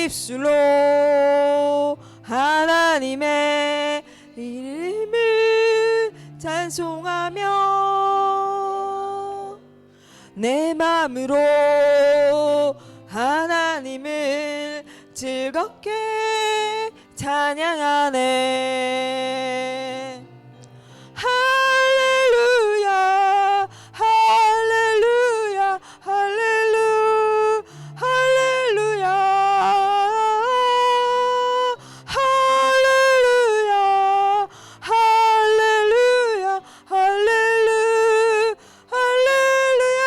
입술로 하나님의 이름을 찬송하며 내 마음으로 하나님을 즐겁게 찬양하네. 할렐루야 할렐루야 할렐루야 할렐루야 할렐루야 할렐루야 할렐루야 할렐루야.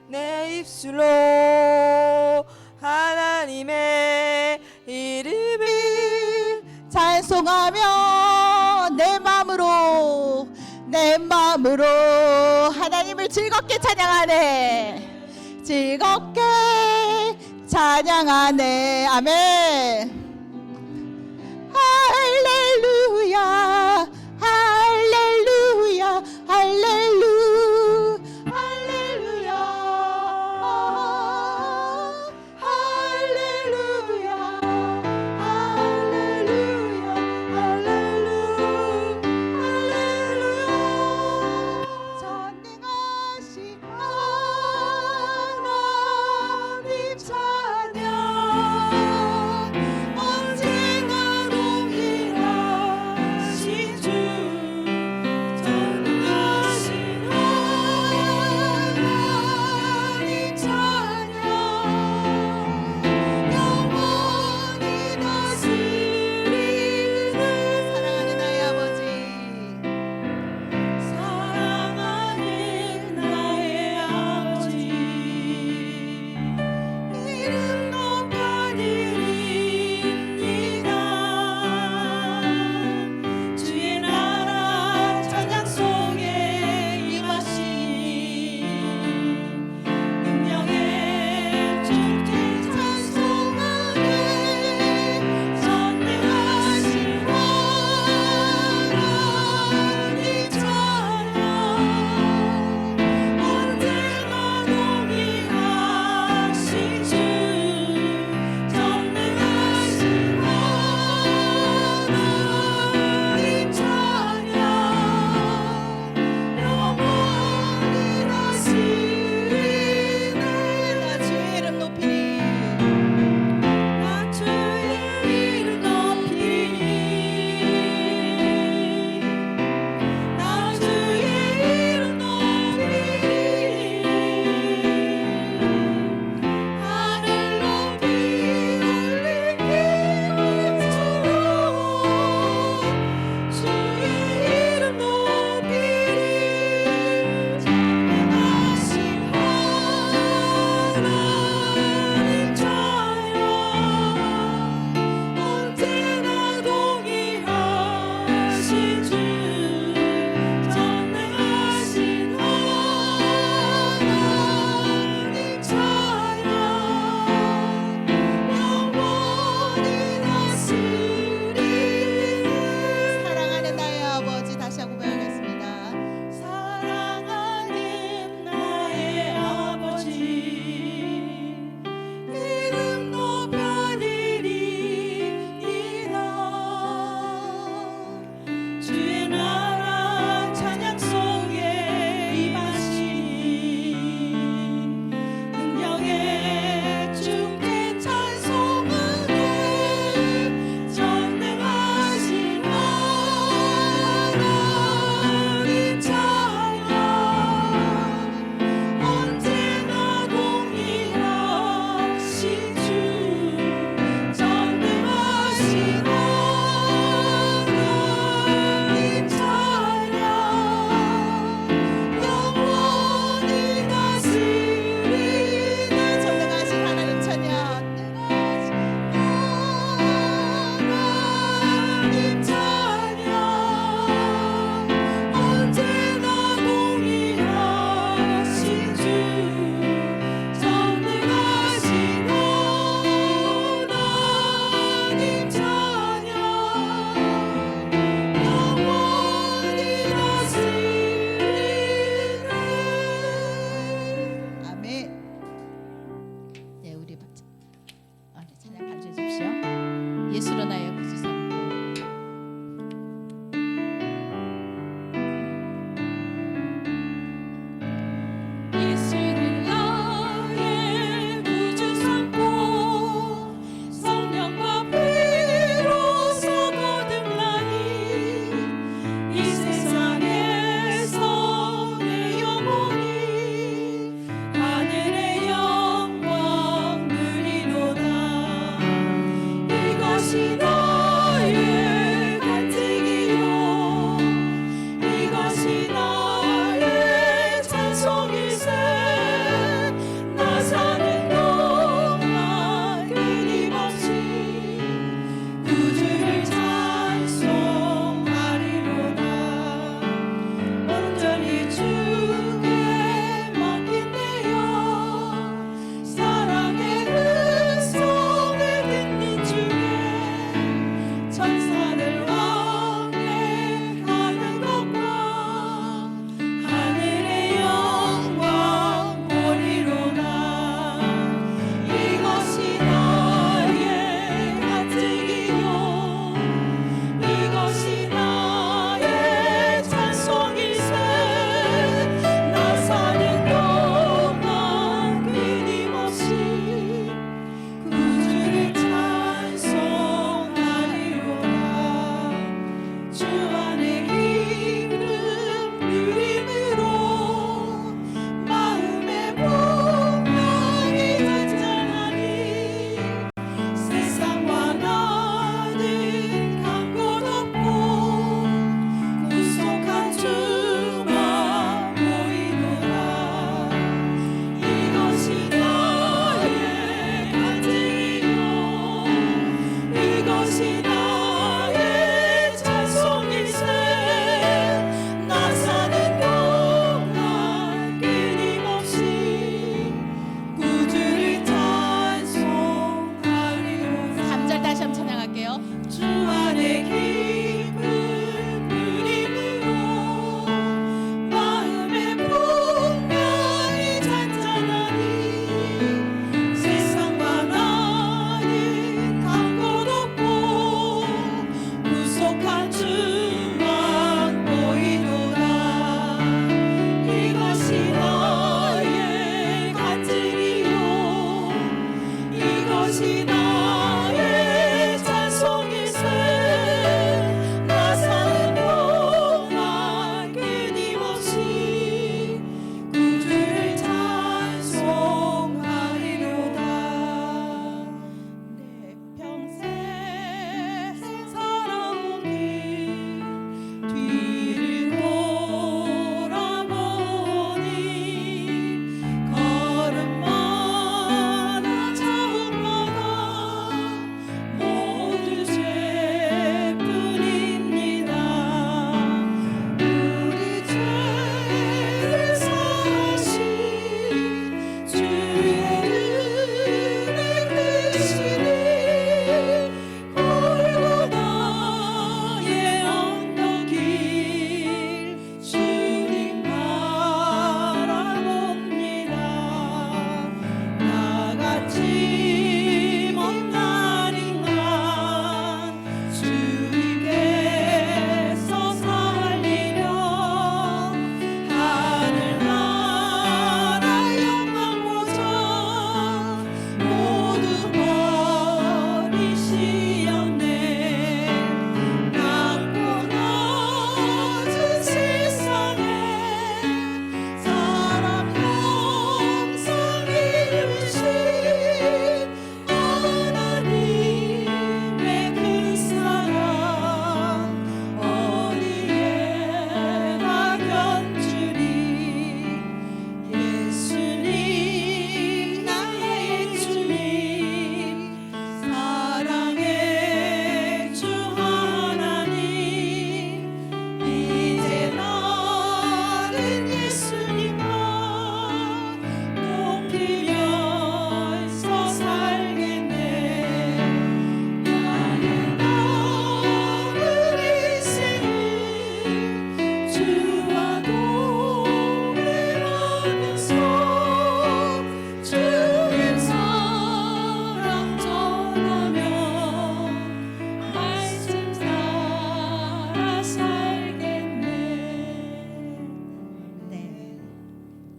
내 입술로 하나님의 이름을 찬송하며 내 마음으로 하나님을 즐겁게 찬양하네. 즐겁게 찬양하네. 아멘. 할렐루야 할렐루야 할렐루야 할렐루야 할렐루야 할렐루야 할렐루야 전능하신 하나님 찬양 언제나 동일하신 주 전능하신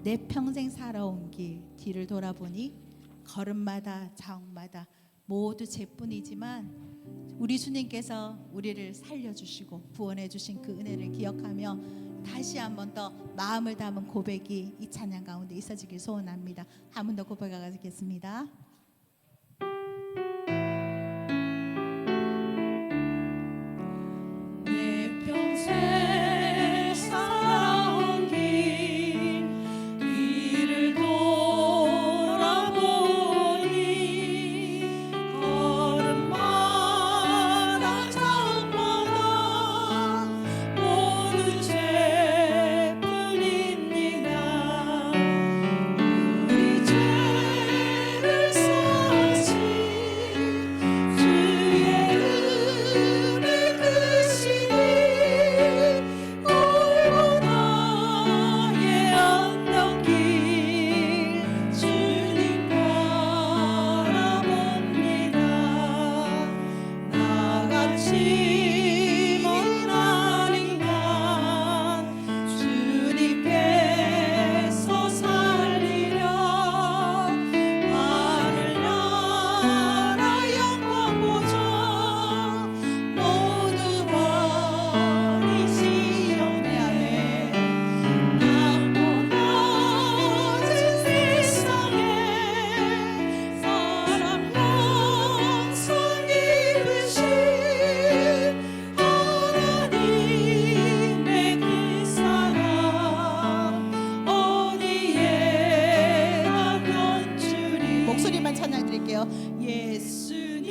내 평생 살아온 길 뒤를 돌아보니 걸음마다 자옥마다 모두 제뿐이지만 우리 주님께서 우리를 살려주시고 구원해 주신 그 은혜를 기억하며 다시 한 번 더 마음을 담은 고백이 이 찬양 가운데 있어지길 소원합니다. 한 번 더 고백하겠습니다. 내 평생 살아온 길을 돌아보니 걸음마다 자옥마다 모두 죄뿐입니다. 우리 죄를 사하신 주의 은혜 크시니 골고다의 언덕길 주님 바라봅니다. 나같이 먼 날인간 주님께서 살리려 하늘나라 영광 보좌 모두 버리시렵네. 낙고 낮은 세상에 사랑 영생 입으신 하나님의 그 사랑 어디에 가면 주리. 목소리만 찬양 드릴게요. 예수님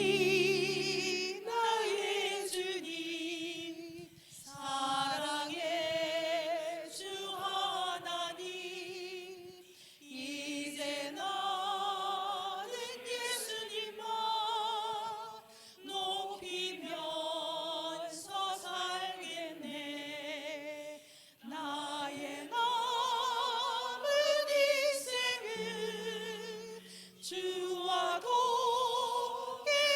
나의 주님 사랑의 주 하나님 이제 나는 예수님만 높이면서 살겠네. 나의 남은 인생은 주와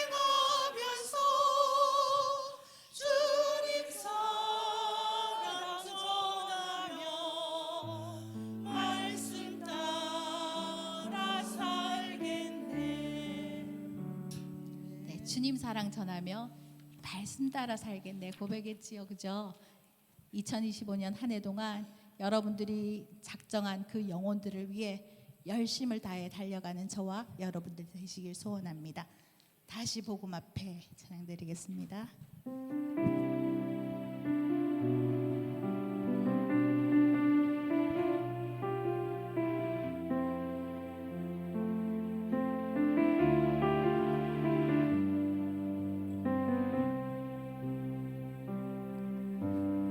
동행하면서 주님 사랑 전하며 말씀 따라 살겠네. 네, 주님 사랑 전하며 말씀 따라 살겠네 고백했지요, 그죠? 2025년 한 해 동안 여러분들이 작정한 그 영혼들을 위해 열심을 다해 달려가는 저와 여러분들 되시길 소원합니다. 다시 복음 앞에 찬양드리겠습니다.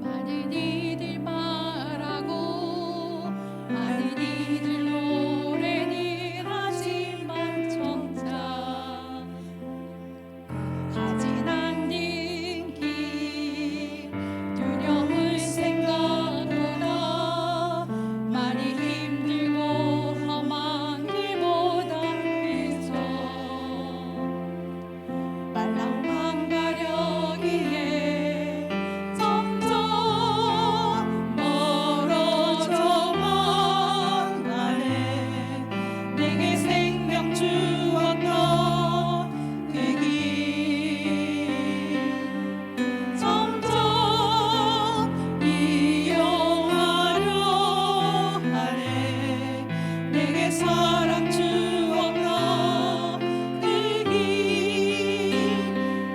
많은 이들 말하고 많은 이들 노래는 하지만 정작 가진 않는 길 두려울 생각보다 많이 힘들고 험한 길보다 그저 말랑만 가려기에 점점 멀어져만 가네. 내게 생명 주었던 그 길 점점 이용하려 하네. 내게 사랑 주었던 그 길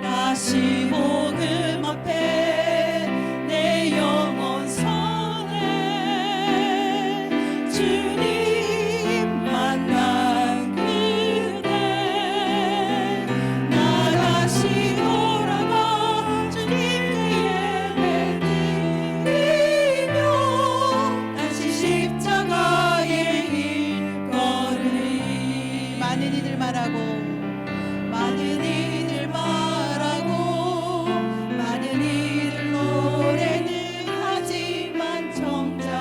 다시 복음 앞에 내 영혼 선해 주님 만난 그대 나 다시 돌아가 주님께 예배 드리며 다시 십자가의 길 걸으리. 많은 이들 말하고 많은 이들 말하고 많은 이들 노래는 하지만 정작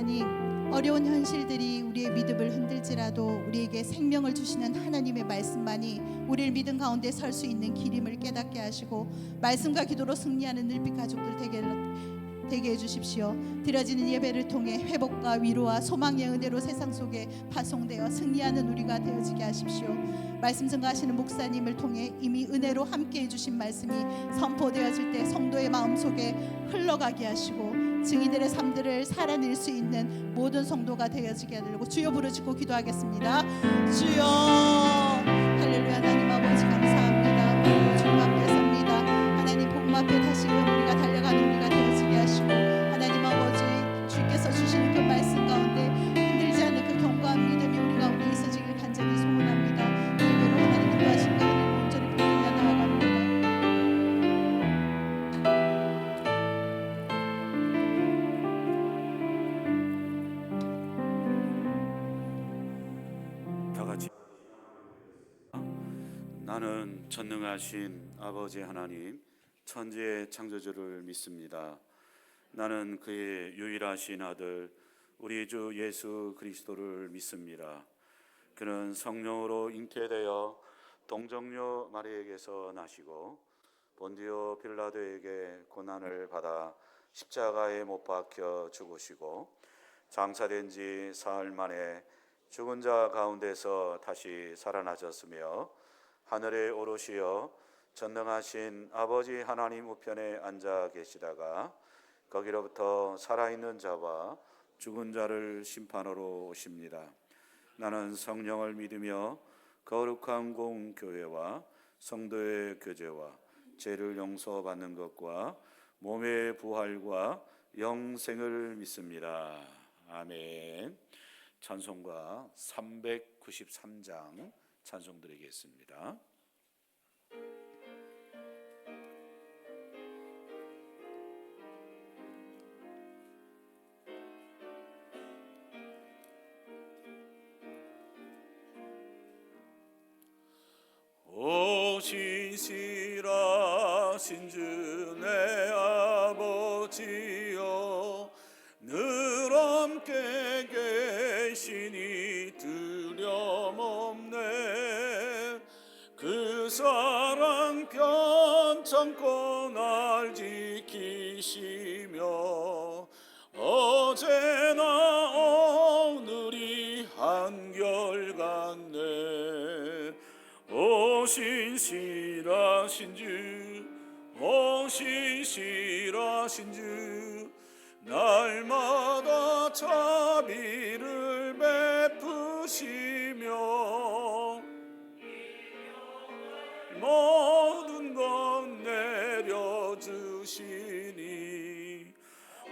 하나님, 어려운 현실들이 우리의 믿음을 흔들지라도 우리에게 생명을 주시는 하나님의 말씀만이 우리를 믿음 가운데 설 수 있는 길임을 깨닫게 하시고 말씀과 기도로 승리하는 늘빛 가족들 되게 해주십시오. 드려지는 예배를 통해 회복과 위로와 소망의 은혜로 세상 속에 파송되어 승리하는 우리가 되어지게 하십시오. 말씀 증거하시는 목사님을 통해 이미 은혜로 함께 해주신 말씀이 선포되어질 때 성도의 마음속에 흘러가게 하시고 증인들의 삶들을 살아낼 수 있는 모든 성도가 되어지게 하려고 주여 부르짖고 기도하겠습니다. 주여. 할렐루야. 하나님 아버지 감사합니다. 주님 앞에 섭니다. 하나님 복음 앞에 다시금 우리가 달려가는 우리가 되어지게 하시고 하나님 아버지 주께서 주시는 그 말씀 가운데 흔들지 않는 그 견고한 믿음이 우리 가운데 있어지길 간절히 소원합니다. 예배로 하나님 인도하신 가운데 온전히 붙들며 나아갑니다. 다 같이 나는 전능하신 아버지 하나님 천지의 창조주를 믿습니다. 나는 그의 유일하신 아들 우리 주 예수 그리스도를 믿습니다. 그는 성령으로 잉태되어 동정녀 마리에게서 나시고 본디오 빌라도에게 고난을 받아 십자가에 못 박혀 죽으시고 장사된 지 사흘 만에 죽은 자 가운데서 다시 살아나셨으며 하늘에 오르시어 전능하신 아버지 하나님 우편에 앉아 계시다가 거기로부터 살아있는 자와 죽은 자를 심판하러 오십니다. 나는 성령을 믿으며 거룩한 공교회와 성도의 교제와 죄를 용서받는 것과 몸의 부활과 영생을 믿습니다. 아멘. 찬송가 393장 찬송 드리겠습니다. 오 신실하신 주 내 아버지여 늘 함께 계시니 두려움없네. 그 사랑 편찮고 날 지키시며 어제나 오늘이 한결같네. 오 신실하신 주, 오 신실하신 주, 날마다 자비를 베푸시며 모든 것 내려주시니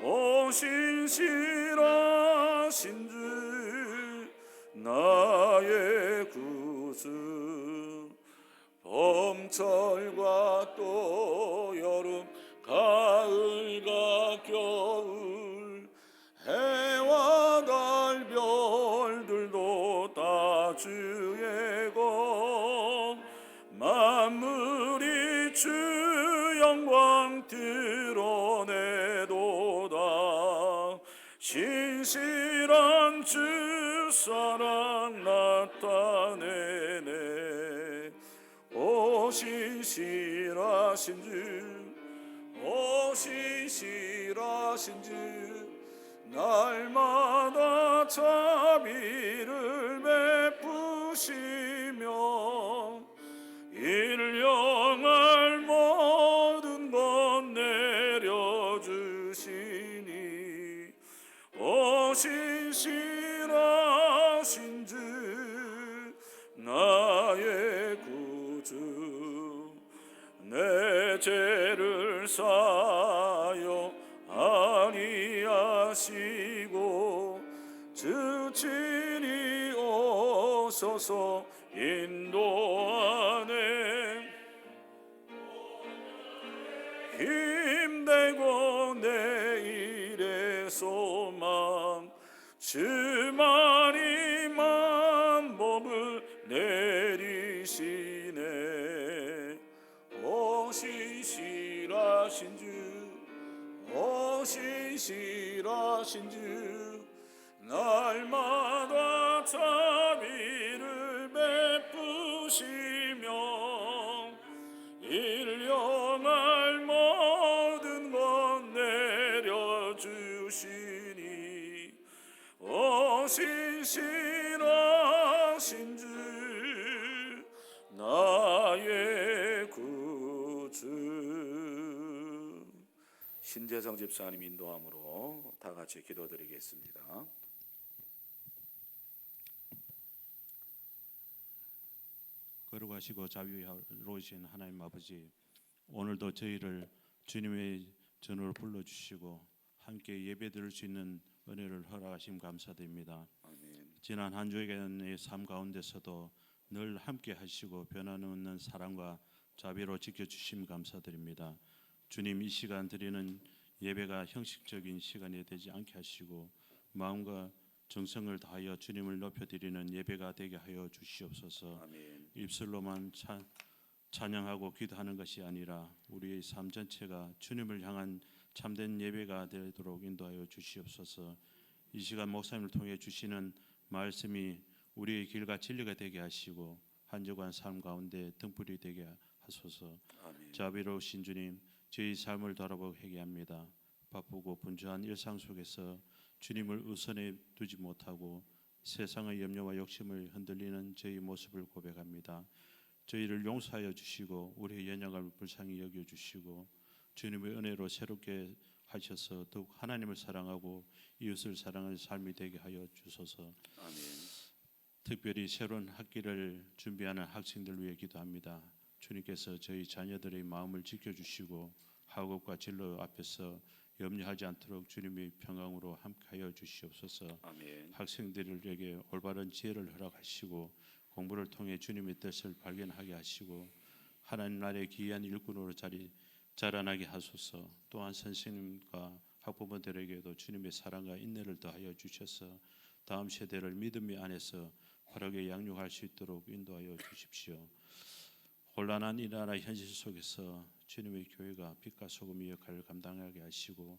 오 신실하신 주 나의 구주. 봄철과 또 여름 가을과 겨울 해와 달 별들도 다 주의 것 만물이 주 영광 드러내도다. 신실한 주 사랑 나타내네. 오 신실하신 주, 오 신실하신 주, 날마다 자비를 베푸시며 일용할 모든 것 내려주시니 오 신실하신 주 나의 구주. 내 죄를 사여 아니하시고 주 친히 오소서 인도하네. 힘되고 내일의 소망 주만이 만복을 내리시네. 오 신실하신 주, 오 신실하신 주, 신실하신 주 나의 구주. 신재성 집사님 인도함으로 다 같이 기도드리겠습니다. 거룩하시고 자비로우신 하나님 아버지, 오늘도 저희를 주님의 전으로 불러주시고 함께 예배드릴 수 있는 은혜를 허락하심 감사드립니다. 아멘. 지난 한 주간의 삶 가운데서도 늘 함께 하시고 변함없는 사랑과 자비로 지켜주심 감사드립니다. 주님, 이 시간 드리는 예배가 형식적인 시간이 되지 않게 하시고 마음과 정성을 다하여 주님을 높여드리는 예배가 되게 하여 주시옵소서. 아멘. 입술로만 찬양하고 기도하는 것이 아니라 우리의 삶 전체가 주님을 향한 참된 예배가 되도록 인도하여 주시옵소서. 이 시간 목사님을 통해 주시는 말씀이 우리의 길과 진리가 되게 하시고 한 주간 삶 가운데 등불이 되게 하소서. 아멘. 자비로우신 주님, 저희 삶을 돌아보고 회개합니다. 바쁘고 분주한 일상 속에서 주님을 우선에 두지 못하고 세상의 염려와 욕심을 흔들리는 저희 모습을 고백합니다. 저희를 용서하여 주시고 우리의 연약함을 불쌍히 여겨주시고 주님의 은혜로 새롭게 하셔서 더욱 하나님을 사랑하고 이웃을 사랑하는 삶이 되게 하여 주소서. 아멘. 특별히 새로운 학기를 준비하는 학생들 위해 기도합니다. 주님께서 저희 자녀들의 마음을 지켜주시고 학업과 진로 앞에서 염려하지 않도록 주님의 평강으로 함께하여 주시옵소서. 아멘. 학생들에게 올바른 지혜를 허락하시고 공부를 통해 주님의 뜻을 발견하게 하시고 하나님 나라의 귀한 일꾼으로 자라나게 하소서. 또한 선생님과 학부모들에게도 주님의 사랑과 인내를 더하여 주셔서 다음 세대를 믿음의 안에서 바르게 양육할 수 있도록 인도하여 주십시오. 혼란한 이 나라 현실 속에서 주님의 교회가 빛과 소금의 역할을 감당하게 하시고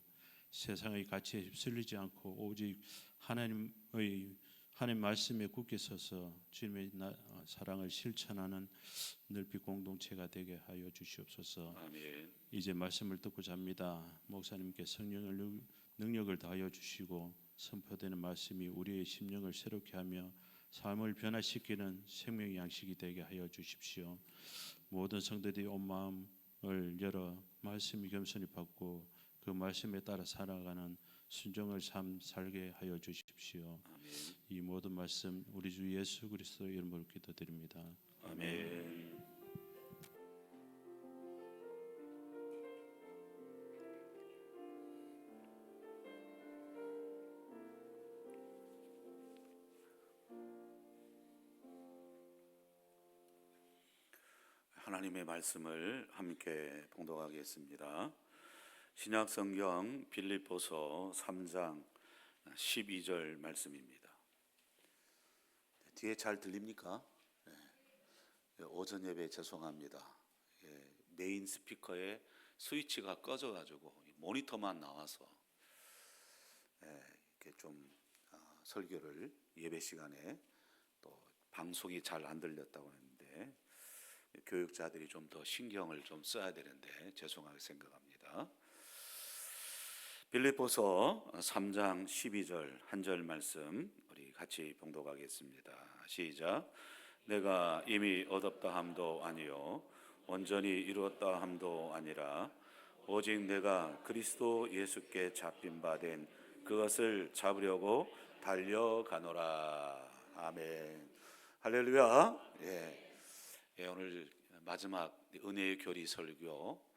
세상의 가치에 휩쓸리지 않고 오직 하나님 말씀에 굳게 서서 주님의 사랑을 실천하는 늘빛 공동체가 되게 하여 주시옵소서. 아멘. 이제 말씀을 듣고자 합니다. 목사님께 성령의 능력을 더하여 주시고 선포되는 말씀이 우리의 심령을 새롭게 하며 삶을 변화시키는 생명의 양식이 되게 하여 주십시오. 모든 성도들이 온 마음을 열어 말씀이 겸손히 받고 그 말씀에 따라 살아가는 순종을 살게 하여 주십시오. 아멘. 이 모든 말씀 우리 주 예수 그리스도의 이름으로 기도드립니다. 아멘. 하나님의 말씀을 함께 봉독하겠습니다. 신약 성경 빌립보서 3장 12절 말씀입니다. 뒤에 잘 들립니까? 네. 오전 예배 죄송합니다. 메인 스피커에 스위치가 꺼져가지고 모니터만 나와서 이렇게 좀 설교를 예배 시간에 또 방송이 잘 안 들렸다고 했는데 교육자들이 좀 더 신경을 좀 써야 되는데 죄송하게 생각합니다. 빌립보서 3장 12절 한 절 말씀 우리 같이 봉독하겠습니다. 시작. 내가 이미 얻었다 함도 아니요 온전히 이루었다 함도 아니라 오직 내가 그리스도 예수께 잡힌 바 된 그것을 잡으려고 달려가노라. 아멘. 할렐루야. 오늘 마지막 은혜의 교리 설교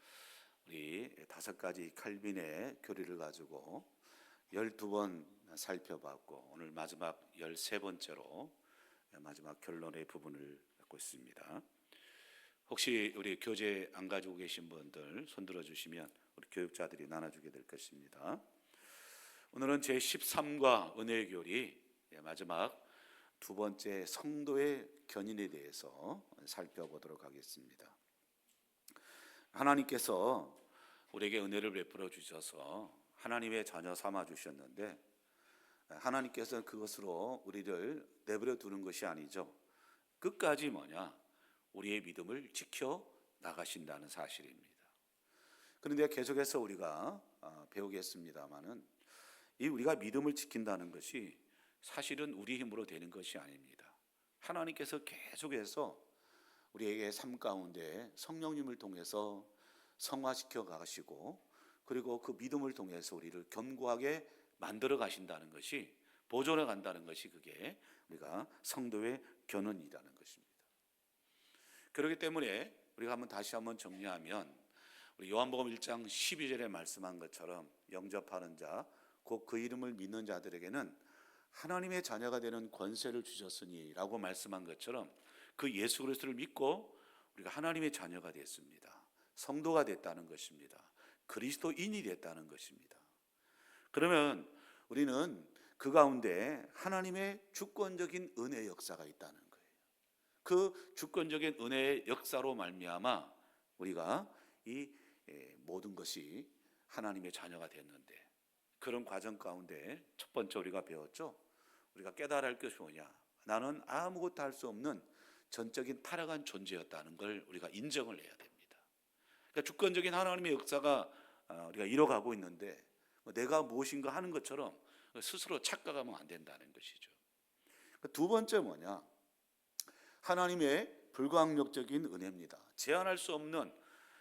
우리 5가지 칼빈의 교리를 가지고 12번 살펴봤고 오늘 마지막 13번째로 마지막 결론의 부분을 갖고 있습니다. 혹시 우리 교재 안 가지고 계신 분들 손들어 주시면 우리 교육자들이 나눠주게 될 것입니다. 오늘은 제13과 은혜의 교리 마지막 두 번째 성도의 견인에 대해서 살펴보도록 하겠습니다. 하나님께서 우리에게 은혜를 베풀어 주셔서 하나님의 자녀 삼아 주셨는데 하나님께서는 그것으로 우리를 내버려 두는 것이 아니죠. 끝까지 우리의 믿음을 지켜 나가신다는 사실입니다. 그런데 계속해서 우리가 배우겠습니다마는 이 우리가 믿음을 지킨다는 것이 사실은 우리 힘으로 되는 것이 아닙니다. 하나님께서 계속해서 우리에게 삶 가운데 성령님을 통해서 성화시켜 가시고, 그리고 그 믿음을 통해서 우리를 견고하게 만들어 가신다는 것이, 보존해 간다는 것이, 그게 우리가 성도의 견언이라는 것입니다. 그렇기 때문에 우리가 다시 한번 정리하면, 우리 요한복음 1장 12절에 말씀한 것처럼 영접하는 자, 곧 그 이름을 믿는 자들에게는 하나님의 자녀가 되는 권세를 주셨으니 라고 말씀한 것처럼, 그 예수 그리스도를 믿고 우리가 하나님의 자녀가 됐습니다. 성도가 됐다는 것입니다. 그리스도인이 됐다는 것입니다. 그러면 우리는 그 가운데 하나님의 주권적인 은혜의 역사가 있다는 거예요. 그 주권적인 은혜의 역사로 말미암아 우리가 이 모든 것이 하나님의 자녀가 됐는데, 그런 과정 가운데 첫 번째 우리가 배웠죠. 우리가 깨달아야 할 것이 뭐냐? 나는 아무것도 할 수 없는 전적인 타락한 존재였다는 걸 우리가 인정을 해야 됩니다. 그러니까 주권적인 하나님의 역사가 우리가 이뤄가고 있는데, 내가 무엇인가 하는 것처럼 스스로 착각하면 안 된다는 것이죠. 두 번째 뭐냐? 하나님의 불가항력적인 은혜입니다. 제한할 수 없는,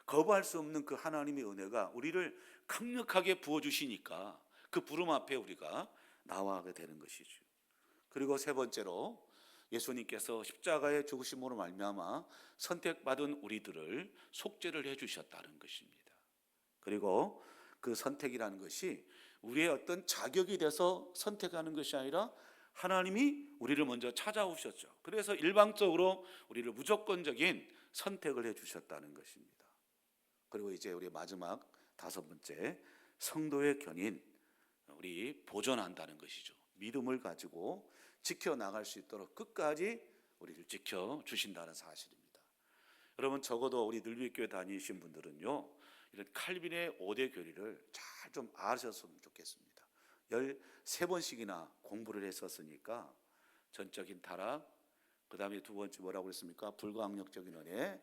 거부할 수 없는 그 하나님의 은혜가 우리를 강력하게 부어주시니까 그 부름 앞에 우리가 나아가게 되는 것이죠. 그리고 세 번째로 예수님께서 십자가의 죽으심으로 말미암아 선택받은 우리들을 속죄를 해주셨다는 것입니다. 그리고 그 선택이라는 것이 우리의 어떤 자격이 돼서 선택하는 것이 아니라 하나님이 우리를 먼저 찾아오셨죠. 그래서 일방적으로 우리를 무조건적인 선택을 해주셨다는 것입니다. 그리고 이제 우리 마지막 다섯 번째, 성도의 견인, 우리 보존한다는 것이죠. 믿음을 가지고 지켜나갈 수 있도록 끝까지 우리를 지켜주신다는 사실입니다. 여러분, 적어도 우리 늘비교회 다니신 분들은요, 이런 칼빈의 5대 교리를 잘 좀 아셨으면 좋겠습니다. 13번씩이나 공부를 했었으니까, 전적인 타락, 그 다음에 두 번째 뭐라고 그랬습니까? 불가항력적인 은혜,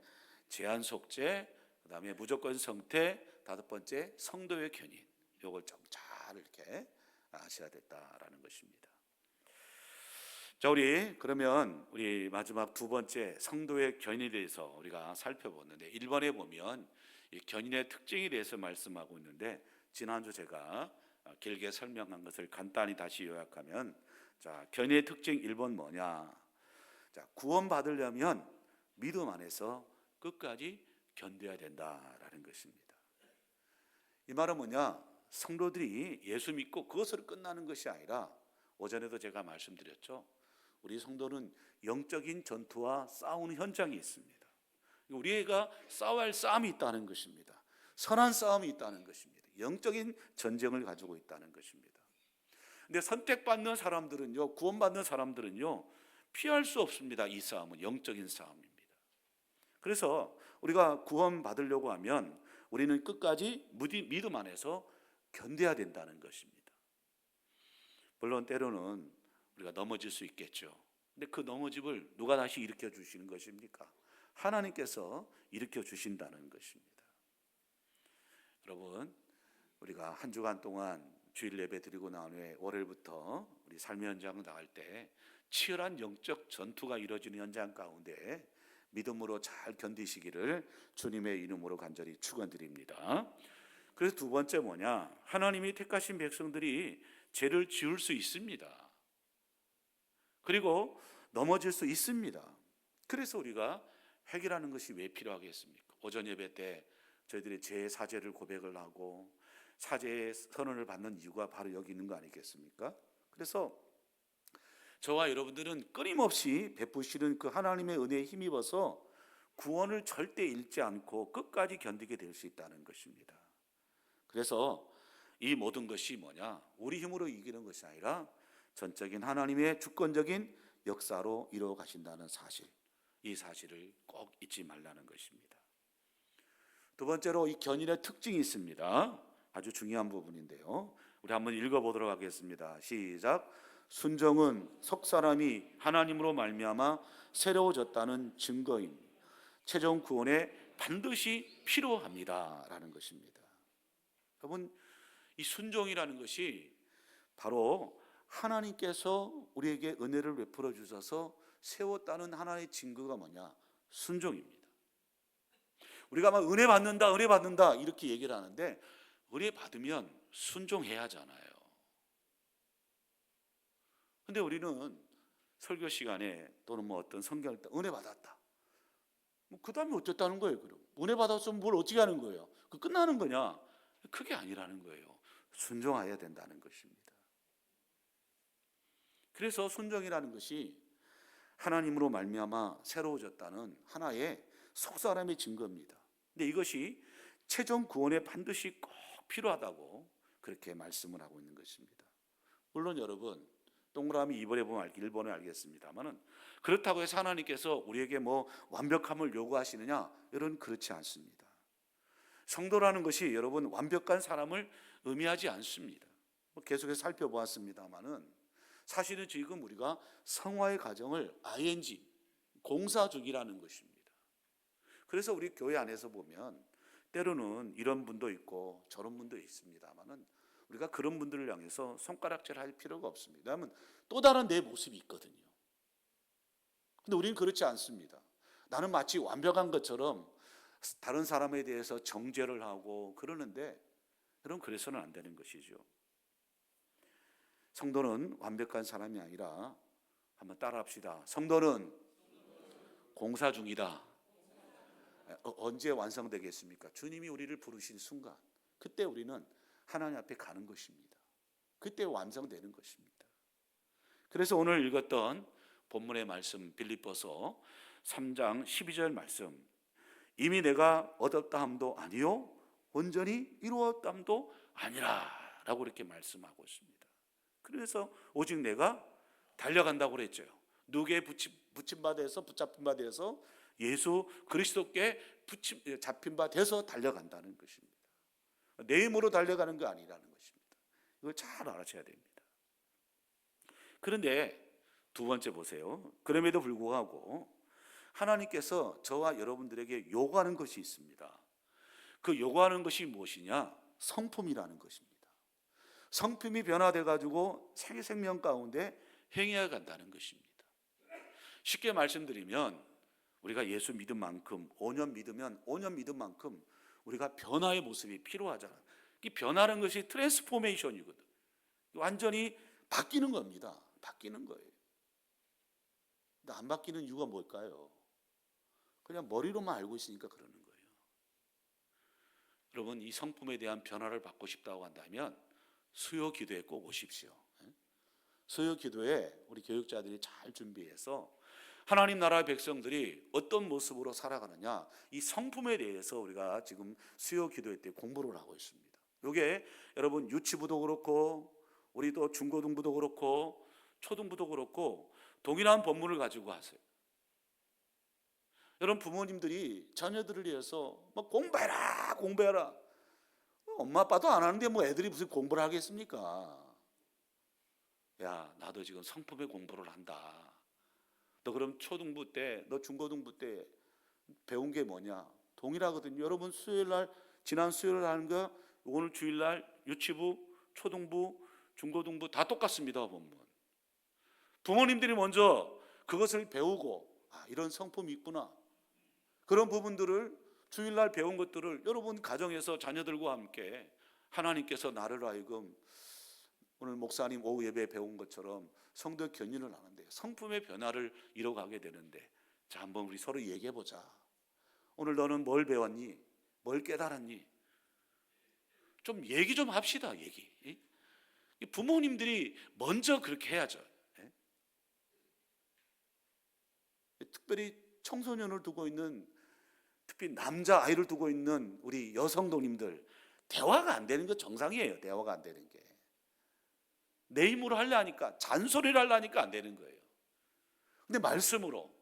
제한 속죄, 그 다음에 무조건 성태, 다섯 번째 성도의 견인, 이걸 좀 잘 이렇게 아셔야 됐다라는 것입니다. 자, 그러면 우리 마지막 두 번째 성도의 견인에 대해서 우리가 살펴보는데, 1번에 보면 이 견인의 특징에 대해서 말씀하고 있는데, 지난주 제가 길게 설명한 것을 간단히 다시 요약하면, 자, 견인의 특징 1번 뭐냐? 자, 구원받으려면 믿음 안에서 끝까지 견뎌야 된다라는 것입니다. 이 말은 뭐냐? 성도들이 예수 믿고 그것으로 끝나는 것이 아니라, 오전에도 제가 말씀드렸죠. 우리 성도는 영적인 전투와 싸우는 현장이 있습니다. 우리가 싸워야 할 싸움이 있다는 것입니다. 선한 싸움이 있다는 것입니다. 영적인 전쟁을 가지고 있다는 것입니다. 근데 선택받는 사람들은요, 구원받는 사람들은요, 피할 수 없습니다. 이 싸움은 영적인 싸움입니다. 그래서 우리가 구원받으려고 하면 우리는 끝까지 믿음 안에서 견뎌야 된다는 것입니다. 물론 때로는 우리가 넘어질 수 있겠죠. 근데 그 넘어짐을 누가 다시 일으켜 주시는 것입니까? 하나님께서 일으켜 주신다는 것입니다. 여러분, 우리가 한 주간 동안 주일 예배 드리고 나온 후에 월요일부터 우리 삶의 현장을 나갈 때 치열한 영적 전투가 이루어지는 현장 가운데 믿음으로 잘 견디시기를 주님의 이름으로 간절히 축원드립니다. 그래서 두 번째 뭐냐? 하나님이 택하신 백성들이 죄를 지을 수 있습니다. 그리고 넘어질 수 있습니다. 그래서 우리가 회개라는 것이 왜 필요하겠습니까? 오전 예배 때 저희들이 제 사죄를 고백을 하고 사죄의 선언을 받는 이유가 바로 여기 있는 거 아니겠습니까? 그래서 저와 여러분들은 끊임없이 베푸시는 그 하나님의 은혜에 힘입어서 구원을 절대 잃지 않고 끝까지 견디게 될 수 있다는 것입니다. 그래서 이 모든 것이 뭐냐? 우리 힘으로 이기는 것이 아니라 전적인 하나님의 주권적인 역사로 이루어 가신다는 사실, 이 사실을 꼭 잊지 말라는 것입니다. 두 번째로 이 견인의 특징이 있습니다. 아주 중요한 부분인데요, 우리 한번 읽어보도록 하겠습니다. 시작. 순종은 석 사람이 하나님으로 말미암아 새로워졌다는 증거인 최종 구원에 반드시 필요합니다라는 것입니다. 여러분, 이 순종이라는 것이 바로 하나님께서 우리에게 은혜를 베풀어 주셔서 세웠다는 하나의 증거가 뭐냐? 순종입니다. 우리가 막 은혜 받는다 이렇게 얘기를 하는데, 은혜 받으면 순종해야 하잖아요. 근데 우리는 설교 시간에 또는 뭐 어떤 성경을 은혜 받았다, 그 다음에 어쨌다는 거예요? 그럼 은혜 받았으면 뭘 어떻게 하는 거예요? 그 끝나는 거냐? 그게 아니라는 거예요. 순종해야 된다는 것입니다. 그래서 순종이라는 것이 하나님으로 말미암아 새로워졌다는 하나의 속사람의 증거입니다. 근데 이것이 최종 구원에 반드시 꼭 필요하다고 그렇게 말씀을 하고 있는 것입니다. 물론 여러분, 동그라미 2번에 보면 1번에 알겠습니다만은, 그렇다고 해서 하나님께서 우리에게 뭐 완벽함을 요구하시느냐? 여러분, 그렇지 않습니다. 성도라는 것이 여러분 완벽한 사람을 의미하지 않습니다. 계속해서 살펴보았습니다만은, 사실은 지금 우리가 성화의 과정을 ing, 공사중이라는 것입니다. 그래서 우리 교회 안에서 보면 때로는 이런 분도 있고 저런 분도 있습니다만은, 우리가 그런 분들을 향해서 손가락질할 필요가 없습니다. 왜냐하면 또 다른 내 모습이 있거든요. 근데 우리는 그렇지 않습니다. 나는 마치 완벽한 것처럼 다른 사람에 대해서 정죄를 하고 그러는데, 여러분, 그래서는 안 되는 것이죠. 성도는 완벽한 사람이 아니라, 한번 따라합시다. 성도는 공사 중이다. 언제 완성되겠습니까? 주님이 우리를 부르신 순간, 그때 우리는 하나님 앞에 가는 것입니다. 그때 완성되는 것입니다. 그래서 오늘 읽었던 본문의 말씀, 빌립보서 3장 12절 말씀, 이미 내가 얻었다 함도 아니요 온전히 이루었다 함도 아니라 라고 이렇게 말씀하고 있습니다. 그래서 오직 내가 달려간다고 그랬죠. 누구에 붙잡힌 바 돼서 예수 그리스도께 잡힌 바 돼서 달려간다는 것입니다. 내 힘으로 달려가는 게 아니라는 것입니다. 이걸 잘 알아셔야 됩니다. 그런데 두 번째 보세요. 그럼에도 불구하고 하나님께서 저와 여러분들에게 요구하는 것이 있습니다. 그 요구하는 것이 무엇이냐? 성품이라는 것입니다. 성품이 변화돼 가지고 생명 가운데 행해야 간다는 것입니다. 쉽게 말씀드리면, 우리가 예수 믿은 만큼 5년 믿으면 5년 믿은 만큼 우리가 변화의 모습이 필요하잖아. 이 변화라는 것이 트랜스포메이션이거든. 완전히 바뀌는 겁니다. 바뀌는 거예요. 근데 안 바뀌는 이유가 뭘까요? 그냥 머리로만 알고 있으니까 그러는 거예요. 여러분, 이 성품에 대한 변화를 받고 싶다고 한다면 수요 기도에 꼭 오십시오. 수요 기도에 우리 교육자들이 잘 준비해서 하나님 나라의 백성들이 어떤 모습으로 살아가느냐, 이 성품에 대해서 우리가 지금 수요 기도회 때 공부를 하고 있습니다. 이게 여러분 유치부도 그렇고 우리도 중고등부도 그렇고 초등부도 그렇고 동일한 본문을 가지고 하세요. 여러분, 부모님들이 자녀들을 위해서 막 공부해라. 엄마 아빠도 안 하는데 뭐 애들이 무슨 공부를 하겠습니까? 야, 나도 지금 성품의 공부를 한다. 너 그럼 초등부 때, 너 중고등부 때 배운 게 뭐냐? 동일하거든요. 여러분, 지난 수요일 하는 거 오늘 주일날 유치부, 초등부, 중고등부 다 똑같습니다. 본문. 부모님들이 먼저 그것을 배우고, 이런 성품이 있구나, 그런 부분들을 주일날 배운 것들을 여러분 가정에서 자녀들과 함께 하나님께서 나를 하여금 오늘 목사님 오후 예배에 배운 것처럼 성도 견인을 하는데 성품의 변화를 이뤄가게 되는데, 자, 한번 우리 서로 얘기해 보자. 오늘 너는 뭘 배웠니? 뭘 깨달았니? 좀 얘기 좀 합시다. 얘기. 부모님들이 먼저 그렇게 해야죠. 특별히 청소년을 두고 있는, 특히 남자 아이를 두고 있는 우리 여성도님들, 대화가 안 되는 게 정상이에요. 대화가 안 되는 게. 내 힘으로 하려니까, 잔소리를 하려니까 안 되는 거예요. 근데 말씀으로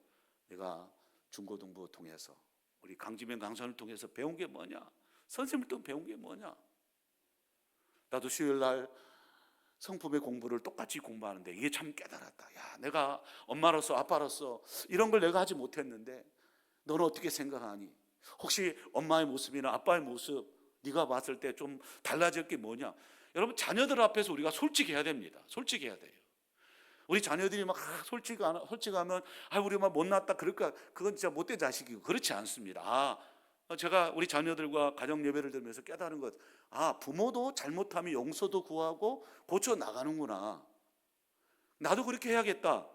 내가 중고등부 통해서 우리 강지명 강사를 통해서 배운 게 뭐냐? 선생님을 통해 배운 게 뭐냐? 나도 수요일날 성품의 공부를 똑같이 공부하는데 이게 참 깨달았다. 야, 내가 엄마로서 아빠로서 이런 걸 내가 하지 못했는데 너는 어떻게 생각하니? 혹시 엄마의 모습이나 아빠의 모습 네가 봤을 때 좀 달라질 게 뭐냐? 여러분, 자녀들 앞에서 우리가 솔직해야 됩니다. 솔직해야 돼요. 우리 자녀들이 막 솔직하면 우리 막 못났다 그럴까? 그건 진짜 못된 자식이고 그렇지 않습니다. 제가 우리 자녀들과 가정 예배를 들으면서 깨달은 것, 부모도 잘못하면 용서도 구하고 고쳐 나가는구나. 나도 그렇게 해야겠다.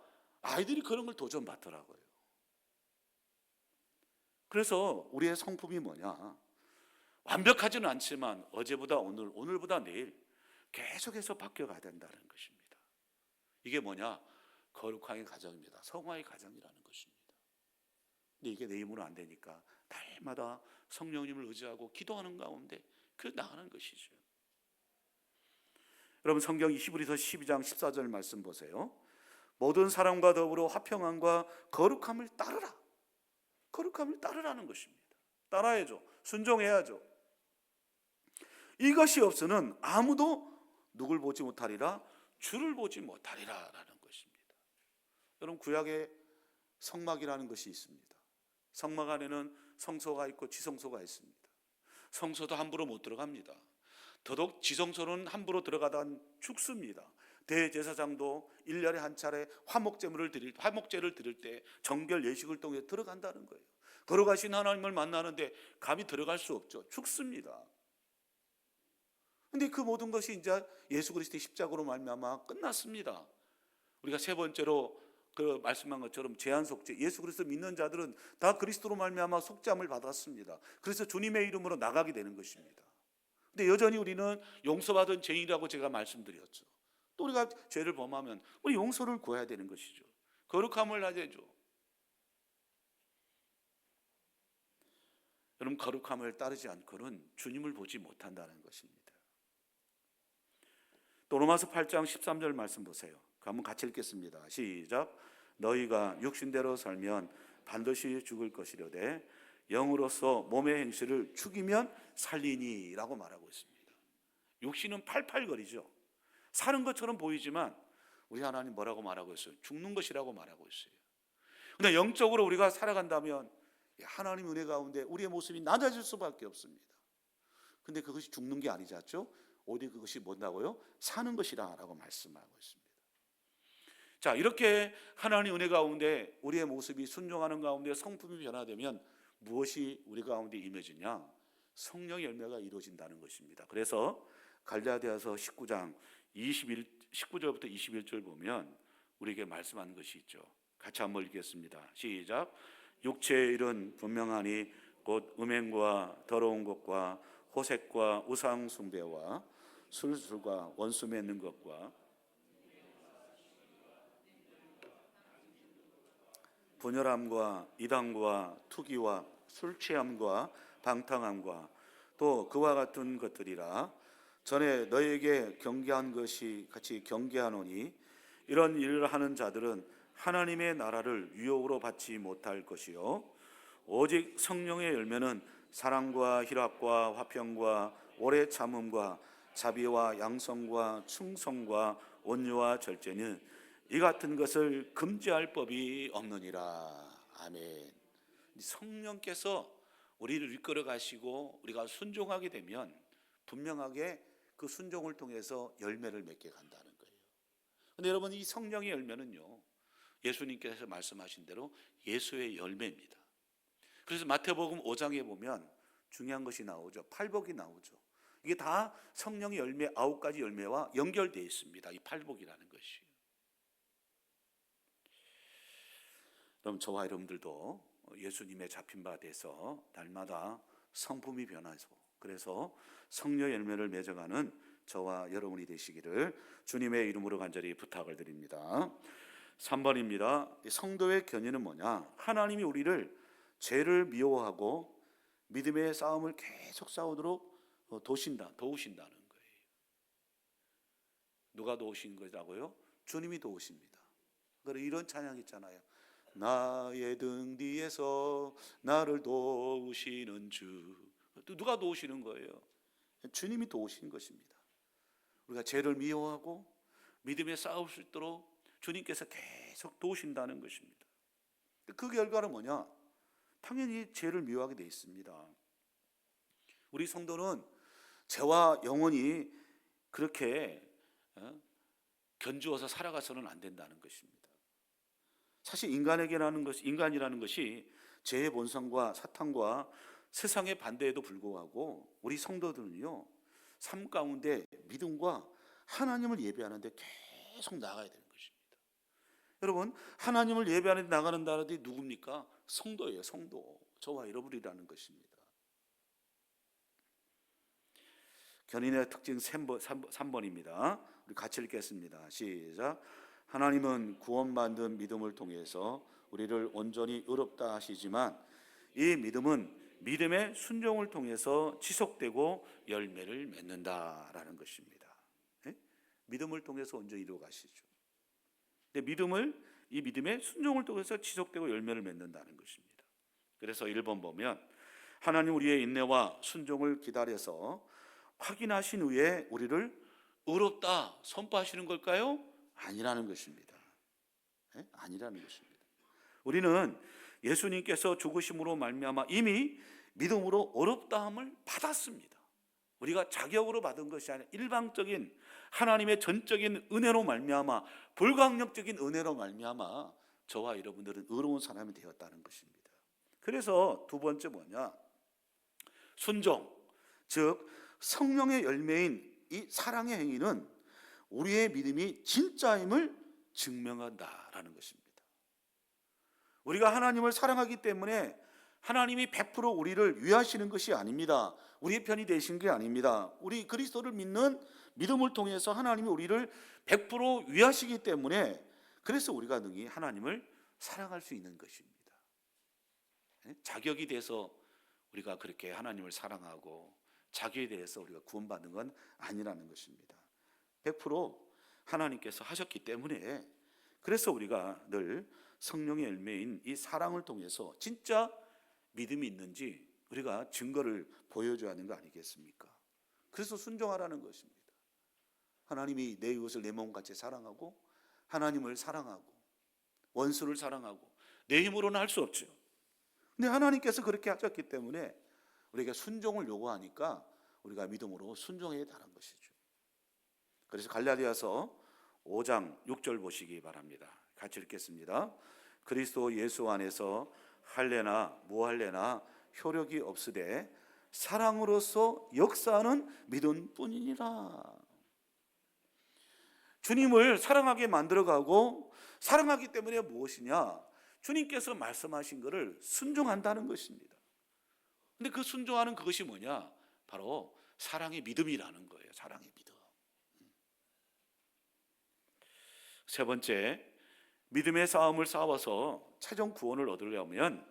아이들이 그런 걸 도전받더라고요. 그래서 우리의 성품이 뭐냐? 완벽하지는 않지만 어제보다 오늘, 오늘보다 내일 계속해서 바뀌어가야 된다는 것입니다. 이게 뭐냐? 거룩한 가정입니다. 성화의 가정이라는 것입니다. 근데 이게 내 힘으로 안 되니까 날마다 성령님을 의지하고 기도하는 가운데 그 나가는 것이죠. 여러분 성경 히브리서 12장 14절 말씀 보세요. 모든 사람과 더불어 화평함과 거룩함을 따르라. 거룩함을 따르라는 것입니다. 따라야죠. 순종해야죠. 이것이 없으면 아무도 누굴 보지 못하리라, 주를 보지 못하리라라는 것입니다. 여러분 구약에 성막이라는 것이 있습니다. 성막 안에는 성소가 있고 지성소가 있습니다. 성소도 함부로 못 들어갑니다. 더더욱 지성소는 함부로 들어가다 죽습니다. 대제사장도 1년에 한 차례 화목제를 드릴 때 정결 예식을 통해 들어간다는 거예요. 거룩하신 하나님을 만나는데 감히 들어갈 수 없죠. 죽습니다. 근데 그 모든 것이 이제 예수 그리스도의 십자가로 말미암아 끝났습니다. 우리가 세 번째로 그 말씀한 것처럼 제한 속죄, 예수 그리스도 믿는 자들은 다 그리스도로 말미암아 속죄함을 받았습니다. 그래서 주님의 이름으로 나가게 되는 것입니다. 근데 여전히 우리는 용서받은 죄인이라고 제가 말씀드렸죠. 또 우리가 죄를 범하면 우리 용서를 구해야 되는 것이죠. 거룩함을 하야죠. 여러분 거룩함을 따르지 않고는 주님을 보지 못한다는 것입니다. 또 로마서 8장 13절 말씀 보세요. 한번 같이 읽겠습니다. 시작. 너희가 육신대로 살면 반드시 죽을 것이려되 영으로서 몸의 행실을 죽이면 살리니 라고 말하고 있습니다. 육신은 팔팔거리죠. 사는 것처럼 보이지만 우리 하나님 뭐라고 말하고 있어요? 죽는 것이라고 말하고 있어요. 그런데 영적으로 우리가 살아간다면 하나님 은혜 가운데 우리의 모습이 낮아질 수밖에 없습니다. 근데 그것이 죽는 게 아니죠. 오직 그것이 뭔다고요? 사는 것이라고 말씀하고 있습니다. 자, 이렇게 하나님 은혜 가운데 우리의 모습이 순종하는 가운데 성품이 변화되면 무엇이 우리 가운데 임해지냐? 성령의 열매가 이루어진다는 것입니다. 그래서 갈라디아서 19장 19절부터 21절 보면 우리에게 말씀하는 것이 있죠. 같이 한번 읽겠습니다. 시작. 육체의 일은 분명하니 곧 음행과 더러운 것과 호색과 우상 숭배와 술술과 원수 맺는 것과 분열함과 이단과 투기와 술 취함과 방탕함과 또 그와 같은 것들이라. 전에 너희에게 경계한 것이 같이 경계하노니 이런 일을 하는 자들은 하나님의 나라를 유혹으로 받지 못할 것이요 오직 성령의 열매는 사랑과 희락과 화평과 오래 참음과 자비와 양성과 충성과 온유와 절제는 이 같은 것을 금지할 법이 없느니라. 아멘. 성령께서 우리를 이끌어 가시고 우리가 순종하게 되면 분명하게 그 순종을 통해서 열매를 맺게 간다는 거예요. 그런데 여러분 이 성령의 열매는요 예수님께서 말씀하신 대로 예수의 열매입니다. 그래서 마태복음 5장에 보면 중요한 것이 나오죠. 팔복이 나오죠. 이게 다 성령의 열매 9가지 열매와 연결되어 있습니다. 이 팔복이라는 것이. 그럼 저와 여러분들도 예수님의 잡힌 바 돼서 날마다 성품이 변해서 그래서 성령 열매를 맺어가는 저와 여러분이 되시기를 주님의 이름으로 간절히 부탁을 드립니다. 3번입니다. 성도의 견인은 뭐냐? 하나님이 우리를 죄를 미워하고 믿음의 싸움을 계속 싸우도록 도우신다는 거예요. 누가 도우신 거라고요? 주님이 도우십니다. 그래서 이런 찬양 있잖아요. 나의 등 뒤에서 나를 도우시는 주. 또 누가 도우시는 거예요? 주님이 도우시는 것입니다. 우리가 죄를 미워하고 믿음에 싸울 수 있도록 주님께서 계속 도우신다는 것입니다. 그 결과는 뭐냐? 당연히 죄를 미워하게 되어 있습니다. 우리 성도는 죄와 영원히 그렇게 견주어서 살아가서는 안 된다는 것입니다. 사실 인간이라는 것이 죄의 본성과 사탄과 세상의 반대에도 불구하고 우리 성도들은요, 삶 가운데 믿음과 하나님을 예배하는데 계속 나가야 되는 것입니다. 여러분, 하나님을 예배하는데 나가는 나라들이 누굽니까? 성도예요. 성도. 저와 여러분이라는 것입니다. 견인의 특징 3번입니다. 우리 같이 읽겠습니다. 시작. 하나님은 구원받는 믿음을 통해서 우리를 온전히 의롭다 하시지만 이 믿음은 믿음의 순종을 통해서 지속되고 열매를 맺는다라는 것입니다. 네? 믿음을 통해서 온전히 이루어 가시죠. 근데 이 믿음의 순종을 통해서 지속되고 열매를 맺는다는 것입니다. 그래서 1번 보면 하나님 우리의 인내와 순종을 기다려서 확인하신 후에 우리를 의롭다 선포하시는 걸까요? 아니라는 것입니다. 네? 아니라는 것입니다. 우리는 예수님께서 죽으심으로 말미암아 이미 믿음으로 의롭다함을 받았습니다. 우리가 자격으로 받은 것이 아니라 일방적인 하나님의 전적인 은혜로 말미암아, 불강력적인 은혜로 말미암아 저와 여러분들은 의로운 사람이 되었다는 것입니다. 그래서 두 번째 뭐냐? 순종, 즉 성령의 열매인 이 사랑의 행위는 우리의 믿음이 진짜임을 증명한다라는 것입니다. 우리가 하나님을 사랑하기 때문에 하나님이 100% 우리를 위하시는 것이 아닙니다. 우리의 편이 되신 게 아닙니다. 우리 그리스도를 믿는 믿음을 통해서 하나님이 우리를 100% 위하시기 때문에 그래서 우리가 능히 하나님을 사랑할 수 있는 것입니다. 자격이 돼서 우리가 그렇게 하나님을 사랑하고 자격에 대해서 우리가 구원받는 건 아니라는 것입니다. 100% 하나님께서 하셨기 때문에 그래서 우리가 늘 성령의 열매인 이 사랑을 통해서 진짜 믿음이 있는지 우리가 증거를 보여줘야 하는 거 아니겠습니까? 그래서 순종하라는 것입니다. 하나님이 내 이웃을 내 몸같이 사랑하고 하나님을 사랑하고 원수를 사랑하고 내 힘으로는 할 수 없죠. 근데 하나님께서 그렇게 하셨기 때문에 우리가 순종을 요구하니까 우리가 믿음으로 순종해야 하는 것이죠. 그래서 갈라디아서 5장 6절 보시기 바랍니다. 같이 읽겠습니다. 그리스도 예수 안에서 할례나 무할례나 효력이 없으되 사랑으로서 역사하는 믿음뿐이니라. 주님을 사랑하게 만들어가고 사랑하기 때문에 무엇이냐? 주님께서 말씀하신 것을 순종한다는 것입니다. 근데 그 순종하는 그것이 뭐냐? 바로 사랑의 믿음이라는 거예요. 사랑의 믿음. 세 번째, 믿음의 싸움을 싸워서 최종 구원을 얻으려면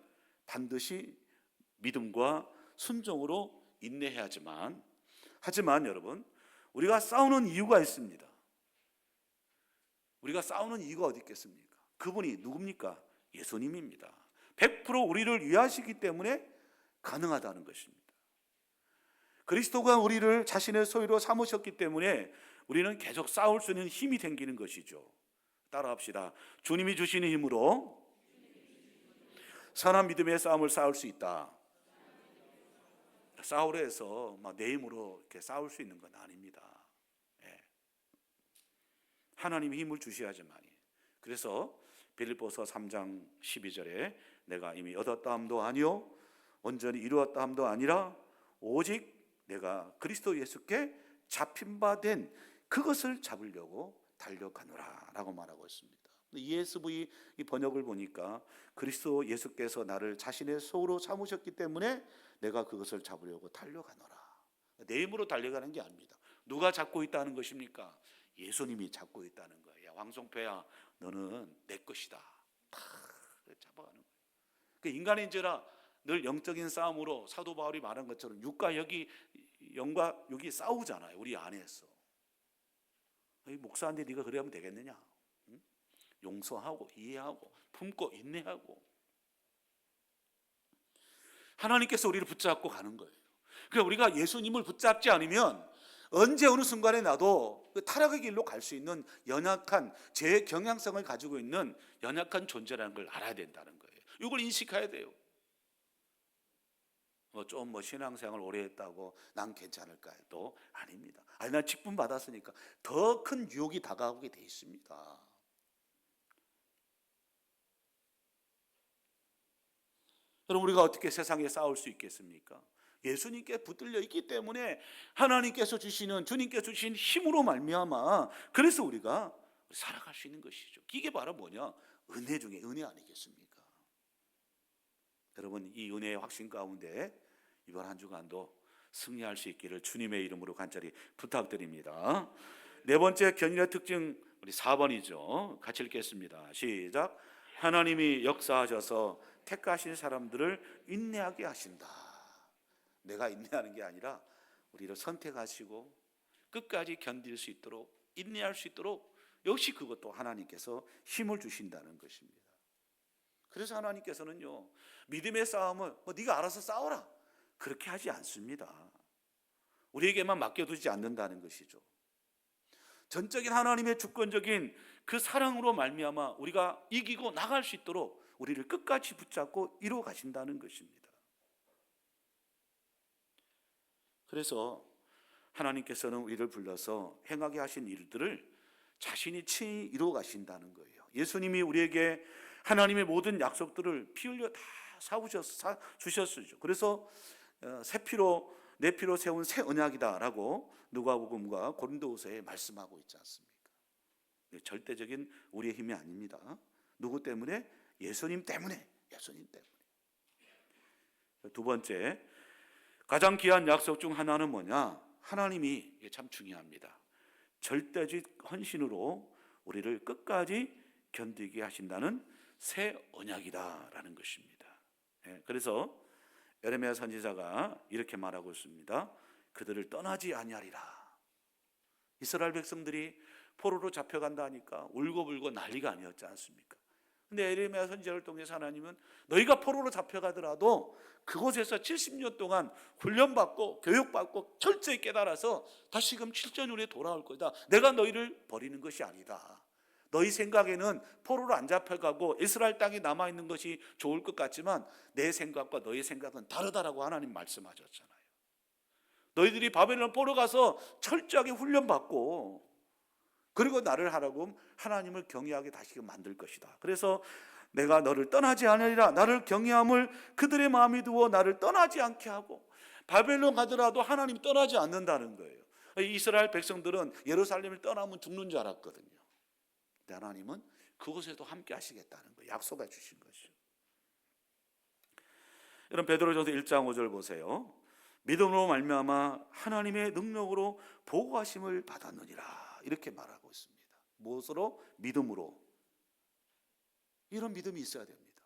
반드시 믿음과 순종으로 인내해야 하지만 여러분, 우리가 싸우는 이유가 있습니다. 우리가 싸우는 이유가 어디 있겠습니까? 그분이 누굽니까? 예수님입니다. 100% 우리를 위하시기 때문에 가능하다는 것입니다. 그리스도가 우리를 자신의 소유로 삼으셨기 때문에 우리는 계속 싸울 수 있는 힘이 생기는 것이죠. 따라합시다. 주님이 주시는 힘으로 선한 믿음의 싸움을 싸울 수 있다. 싸우려 해서 내 힘으로 이렇게 싸울 수 있는 건 아닙니다. 하나님이 힘을 주셔야지만이. 그래서 빌립보서 3장 12절에 내가 이미 얻었다 함도 아니요 온전히 이루었다 함도 아니라 오직 내가 그리스도 예수께 잡힌 바 된 그것을 잡으려고 달려가노라 라고 말하고 있습니다. ESV 이 번역을 보니까 그리스도 예수께서 나를 자신의 소로 삼으셨기 때문에 내가 그것을 잡으려고 달려가노라. 내 힘으로 달려가는 게 아닙니다. 누가 잡고 있다는 것입니까? 예수님이 잡고 있다는 거예요. 야, 황성표야, 너는 내 것이다. 다 잡아가는 거예요. 그러니까 인간인지라 늘 영적인 싸움으로 사도 바울이 말한 것처럼 육과 영과 육이 싸우잖아요. 우리 안에서. 목사한테 네가 그래 하면 되겠느냐? 응? 용서하고 이해하고 품고 인내하고 하나님께서 우리를 붙잡고 가는 거예요. 그러니까 우리가 예수님을 붙잡지 않으면 언제 어느 순간에 나도 그 타락의 길로 갈 수 있는 연약한 제 경향성을 가지고 있는 연약한 존재라는 걸 알아야 된다는 거예요. 이걸 인식해야 돼요. 좀 신앙생활 오래 했다고 난 괜찮을까요? 또 아닙니다. 아니, 난 직분 받았으니까 더 큰 유혹이 다가오게 돼 있습니다. 여러분, 우리가 어떻게 세상에 싸울 수 있겠습니까? 예수님께 붙들려 있기 때문에 하나님께서 주시는, 주님께서 주신 힘으로 말미암아 그래서 우리가 살아갈 수 있는 것이죠. 이게 바로 뭐냐? 은혜 중에 은혜 아니겠습니까? 여러분, 이 은혜의 확신 가운데 이번 한 주간도 승리할 수 있기를 주님의 이름으로 간절히 부탁드립니다. 네 번째 견인의 특징, 우리 4번이죠. 같이 읽겠습니다. 시작. 하나님이 역사하셔서 택하신 사람들을 인내하게 하신다. 내가 인내하는 게 아니라 우리를 선택하시고 끝까지 견딜 수 있도록, 인내할 수 있도록 역시 그것도 하나님께서 힘을 주신다는 것입니다. 그래서 하나님께서는요, 믿음의 싸움을 네가 알아서 싸워라 그렇게 하지 않습니다. 우리에게만 맡겨두지 않는다는 것이죠. 전적인 하나님의 주권적인 그 사랑으로 말미암아 우리가 이기고 나갈 수 있도록 우리를 끝까지 붙잡고 이루어 가신다는 것입니다. 그래서 하나님께서는 우리를 불러서 행하게 하신 일들을 자신이 친히 이루어 가신다는 거예요. 예수님이 우리에게 하나님의 모든 약속들을 피 흘려 다 주셨죠. 그래서 새 피로 내 피로 세운 새 언약이다라고 누가복음과 고린도후서에 말씀하고 있지 않습니까? 절대적인 우리의 힘이 아닙니다. 누구 때문에? 예수님 때문에. 예수님 때문에. 두 번째, 가장 귀한 약속 중 하나는 뭐냐? 하나님이, 이게 참 중요합니다, 절대적 헌신으로 우리를 끝까지 견디게 하신다는 새 언약이다라는 것입니다. 그래서 에레미야 선지자가 이렇게 말하고 있습니다. 그들을 떠나지 아니하리라. 이스라엘 백성들이 포로로 잡혀간다 하니까 울고불고 난리가 아니었지 않습니까? 근데 에레미야 선지자를 통해서 하나님은 너희가 포로로 잡혀가더라도 그곳에서 70년 동안 훈련받고 교육받고 철저히 깨달아서 다시금 7년 후에 돌아올 거다. 내가 너희를 버리는 것이 아니다. 너희 생각에는 포로로 안 잡혀가고 이스라엘 땅에 남아있는 것이 좋을 것 같지만 내 생각과 너희 생각은 다르다라고 하나님 말씀하셨잖아요. 너희들이 바벨론 포로 가서 철저하게 훈련받고 그리고 나를 하라고 하나님을 경외하게 다시금 만들 것이다. 그래서 내가 너를 떠나지 않으리라. 나를 경외함을 그들의 마음에 두어 나를 떠나지 않게 하고, 바벨론 가더라도 하나님 떠나지 않는다는 거예요. 이스라엘 백성들은 예루살렘을 떠나면 죽는 줄 알았거든요. 근데 하나님은 그곳에도 함께 하시겠다는 거예요. 약속해 주신 것이죠. 여러분, 베드로전서 1장 5절 보세요. 믿음으로 말미암아 하나님의 능력으로 보호하심을 받았느니라. 이렇게 말하고 있습니다. 무엇으로? 믿음으로. 이런 믿음이 있어야 됩니다.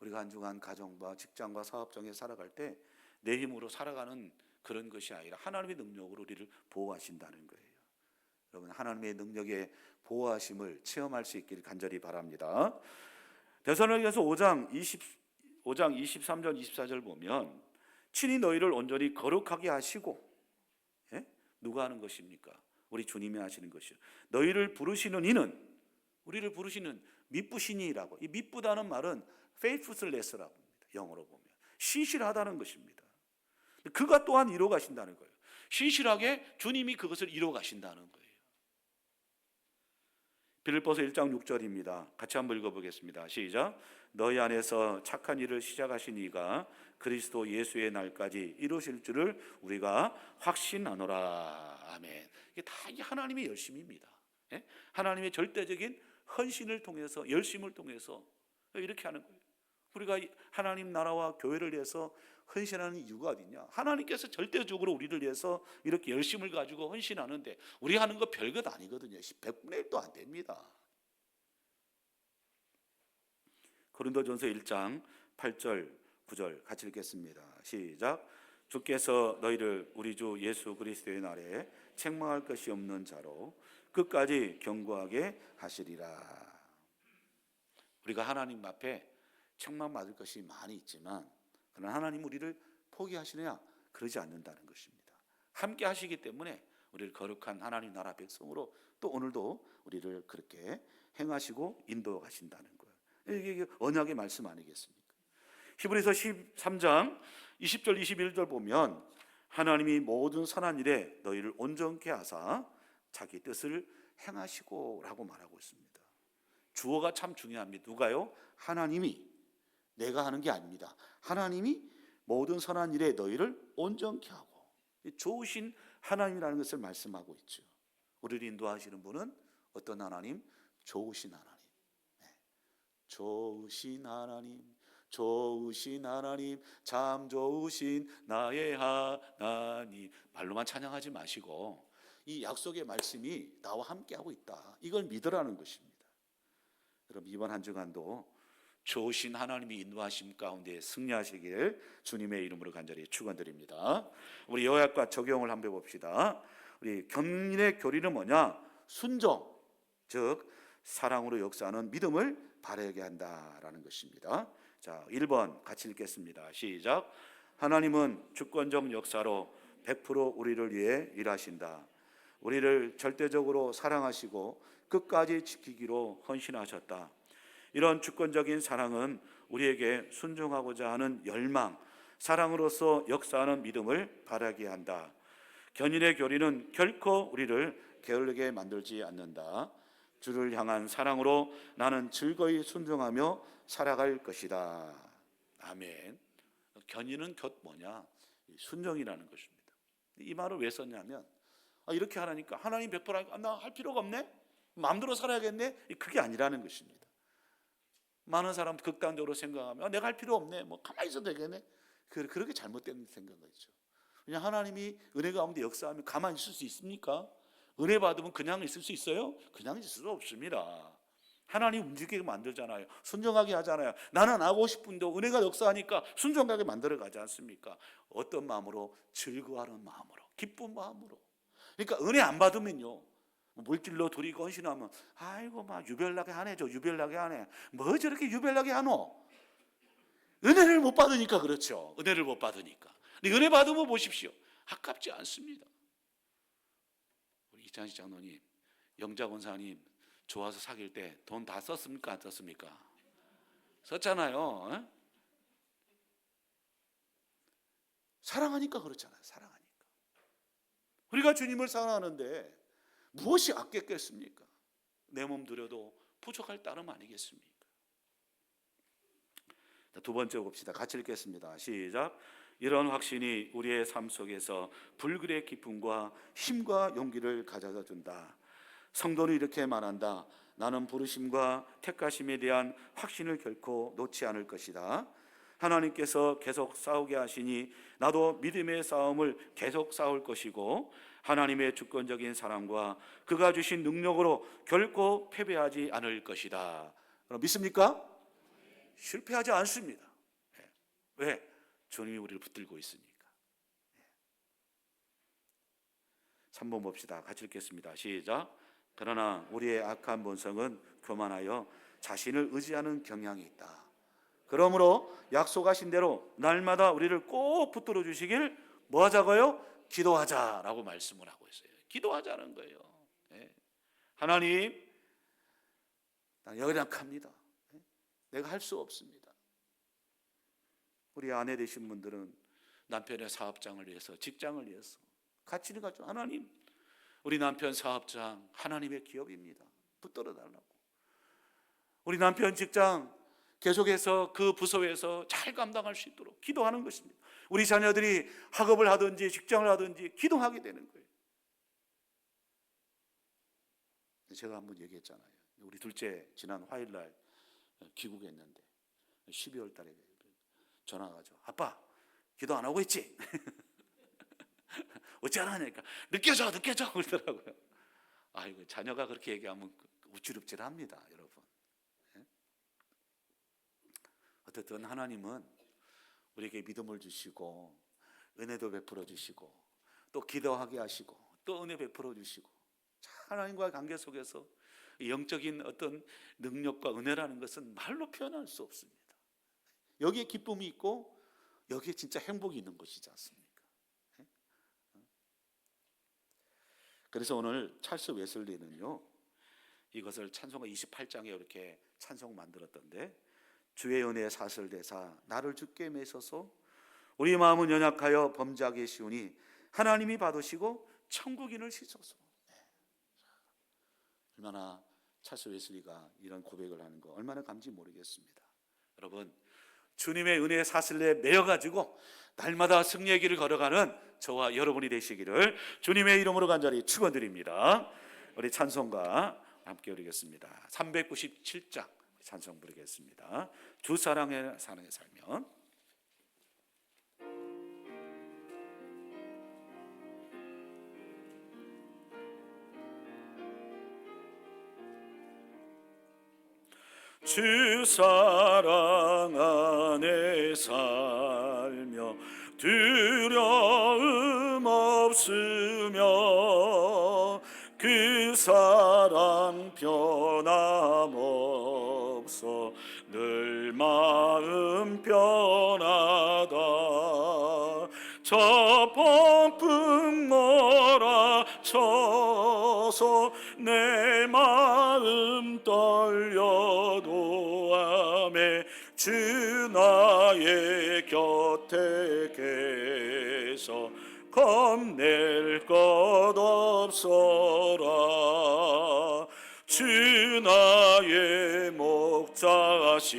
우리가 한 주간 가정과 직장과 사업장에 살아갈 때 내 힘으로 살아가는 그런 것이 아니라 하나님의 능력으로 우리를 보호하신다는 거예요. 여러분, 하나님의 능력의 보호하심을 체험할 수 있기를 간절히 바랍니다. 데살로니가서 5장 23절 24절 보면 친히 너희를 온전히 거룩하게 하시고, 누가 하는 것입니까? 우리 주님이 하시는 것이요. 너희를 부르시는 이는, 우리를 부르시는 미쁘시니라고. 이 미쁘다는 말은 faithless라고 합니다. 영어로 보면 신실하다는 것입니다. 그가 또한 이루어 가신다는 거예요. 신실하게 주님이 그것을 이루어 가신다는 거예요. 빌립보서 1장 6절입니다. 같이 한번 읽어보겠습니다. 시작. 너희 안에서 착한 일을 시작하신 이가 그리스도 예수의 날까지 이루실 줄을 우리가 확신하노라. 아멘. 이게 다 하나님의 열심입니다. 하나님의 절대적인 헌신을 통해서, 열심을 통해서 이렇게 하는 거예요. 우리가 하나님 나라와 교회를 위해서 헌신하는 이유가 어디냐? 하나님께서 절대적으로 우리를 위해서 이렇게 열심을 가지고 헌신하는데 우리 하는 거 별것 아니거든요. 100분의 1도 안 됩니다. 고린도전서 1장 8절 9절 같이 읽겠습니다. 시작. 주께서 너희를 우리 주 예수 그리스도의 날에 책망할 것이 없는 자로 끝까지 견고하게 하시리라. 우리가 하나님 앞에 책망받을 것이 많이 있지만 그러나 하나님 우리를 포기하시느냐? 그러지 않는다는 것입니다. 함께 하시기 때문에 우리를 거룩한 하나님 나라 백성으로 또 오늘도 우리를 그렇게 행하시고 인도해 가신다는 거예요. 이게 언약의 말씀 아니겠습니까? 히브리서 13장 20절 21절 보면 하나님이 모든 선한 일에 너희를 온전케 하사 자기 뜻을 행하시고 라고 말하고 있습니다. 주어가 참 중요합니다. 누가요? 하나님이, 내가 하는 게 아닙니다. 하나님이 모든 선한 일에 너희를 온전케 하고, 좋으신 하나님이라는 것을 말씀하고 있죠. 우리를 인도하시는 분은 어떤 하나님? 좋으신 하나님. 좋으신 하나님, 좋으신 하나님, 참 좋으신 나의 하나님. 말로만 찬양하지 마시고 이 약속의 말씀이 나와 함께하고 있다, 이걸 믿으라는 것입니다. 여러분, 이번 한 주간도 좋으신 하나님이 인도하심 가운데 승리하시길 주님의 이름으로 간절히 축원드립니다. 우리 여약과 적용을 한번 해봅시다. 우리 견인의 교리는 뭐냐? 순종, 즉 사랑으로 역사하는 믿음을 발휘하게 한다라는 것입니다. 자, 1번 같이 읽겠습니다. 시작. 하나님은 주권적 역사로 100% 우리를 위해 일하신다. 우리를 절대적으로 사랑하시고 끝까지 지키기로 헌신하셨다. 이런 주권적인 사랑은 우리에게 순종하고자 하는 열망, 사랑으로서 역사하는 믿음을 발휘하게 한다. 견인의 교리는 결코 우리를 게을르게 만들지 않는다. 주를 향한 사랑으로 나는 즐거이 순종하며 살아갈 것이다. 아멘. 견인은 곧 뭐냐? 순종이라는 것입니다. 이 말을 왜 썼냐면, 이렇게 하라니까 하나님 100% 나 할 필요가 없네? 마음대로 살아야겠네? 그게 아니라는 것입니다. 많은 사람 극단적으로 생각하면 내가 할 필요 없네, 뭐 가만히 있어도 되겠네. 그렇게 잘못된 생각이죠. 그냥 하나님이 은혜 가운데 역사하면 가만히 있을 수 있습니까? 은혜 받으면 그냥 있을 수 있어요? 그냥 있을 수 없습니다. 하나님 움직이게 만들잖아요. 순종하게 하잖아요. 나는 하고 싶은데 은혜가 역사하니까 순종하게 만들어 가지 않습니까? 어떤 마음으로? 즐거워하는 마음으로, 기쁜 마음으로. 그러니까 은혜 안 받으면요, 물질로 둘이 헌신하면 아이고 막 유별나게 하네, 저 유별나게 하네, 뭐 저렇게 유별나게 하노? 은혜를 못 받으니까 그렇죠. 은혜를 못 받으니까. 근데 은혜 받으면 보십시오, 아깝지 않습니다. 우리 이찬식 장로님, 영자 권사님 좋아서 사귈 때 돈 다 썼습니까? 안 썼습니까? 썼잖아요. 사랑하니까 그렇잖아요. 사랑하니까. 우리가 주님을 사랑하는데 무엇이 아꼈겠습니까? 내 몸 들여도 부족할 따름 아니겠습니까? 두 번째 봅시다. 같이 읽겠습니다. 시작. 이런 확신이 우리의 삶 속에서 불길의 기쁨과 힘과 용기를 가져다 준다. 성도는 이렇게 말한다. 나는 부르심과 택하심에 대한 확신을 결코 놓지 않을 것이다. 하나님께서 계속 싸우게 하시니 나도 믿음의 싸움을 계속 싸울 것이고, 하나님의 주권적인 사랑과 그가 주신 능력으로 결코 패배하지 않을 것이다. 그럼 믿습니까? 실패하지 않습니다. 왜? 주님이 우리를 붙들고 있으니까. 3번 봅시다. 같이 읽겠습니다. 시작. 그러나 우리의 악한 본성은 교만하여 자신을 의지하는 경향이 있다. 그러므로 약속하신 대로 날마다 우리를 꼭 붙들어 주시길 뭐 하자고요? 기도하자라고 말씀을 하고 있어요. 기도하자는 거예요. 하나님, 난 연약합니다. 내가 할 수 없습니다. 우리 아내 되신 분들은 남편의 사업장을 위해서, 직장을 위해서 가치를 가지고, 하나님, 우리 남편 사업장 하나님의 기업입니다. 붙들어 달라고. 우리 남편 직장 계속해서 그 부서에서 잘 감당할 수 있도록 기도하는 것입니다. 우리 자녀들이 학업을 하든지 직장을 하든지 기도하게 되는 거예요. 제가 한번 얘기했잖아요. 우리 둘째 지난 화요일 날 귀국했는데 12월 달에 전화가 와가지고, 아빠 기도 안 하고 있지? 어찌 안 하냐니까, 느껴져 그러더라고요. 아이고, 자녀가 그렇게 얘기하면 우쭐up찔합니다, 여러분. 어쨌든 하나님은 우리에게 믿음을 주시고 은혜도 베풀어 주시고 또 기도하게 하시고 또 은혜 베풀어 주시고, 하나님과의 관계 속에서 영적인 어떤 능력과 은혜라는 것은 말로 표현할 수 없습니다. 여기에 기쁨이 있고 여기에 진짜 행복이 있는 것이지 않습니까? 그래서 오늘 찰스 웨슬리는요, 이것을 찬송가 28장에 이렇게 찬송 만들었던데, 주의 은혜에 사슬대사 나를 주께 매서서 우리 마음은 연약하여 범죄하기 쉬우니 하나님이 받으시고 천국인을 씻어서. 얼마나 찰스 웨슬리가 이런 고백을 하는 거 얼마나 감지 모르겠습니다. 여러분, 주님의 은혜의 사슬에 매여가지고 날마다 승리의 길을 걸어가는 저와 여러분이 되시기를 주님의 이름으로 간절히 축원드립니다. 우리 찬송가 함께 부르겠습니다. 397장 찬송 부르겠습니다. 주 사랑에 살면. 주 사랑 안에 살며 두려움 없으며 그 사랑 변함없어 늘 마음 편하다. 저 폭풍 몰아쳐서 내 마음 떨려도 아멘 주 나의 곁에 계셔 겁낼 것 없어라. 주 나의 목자시니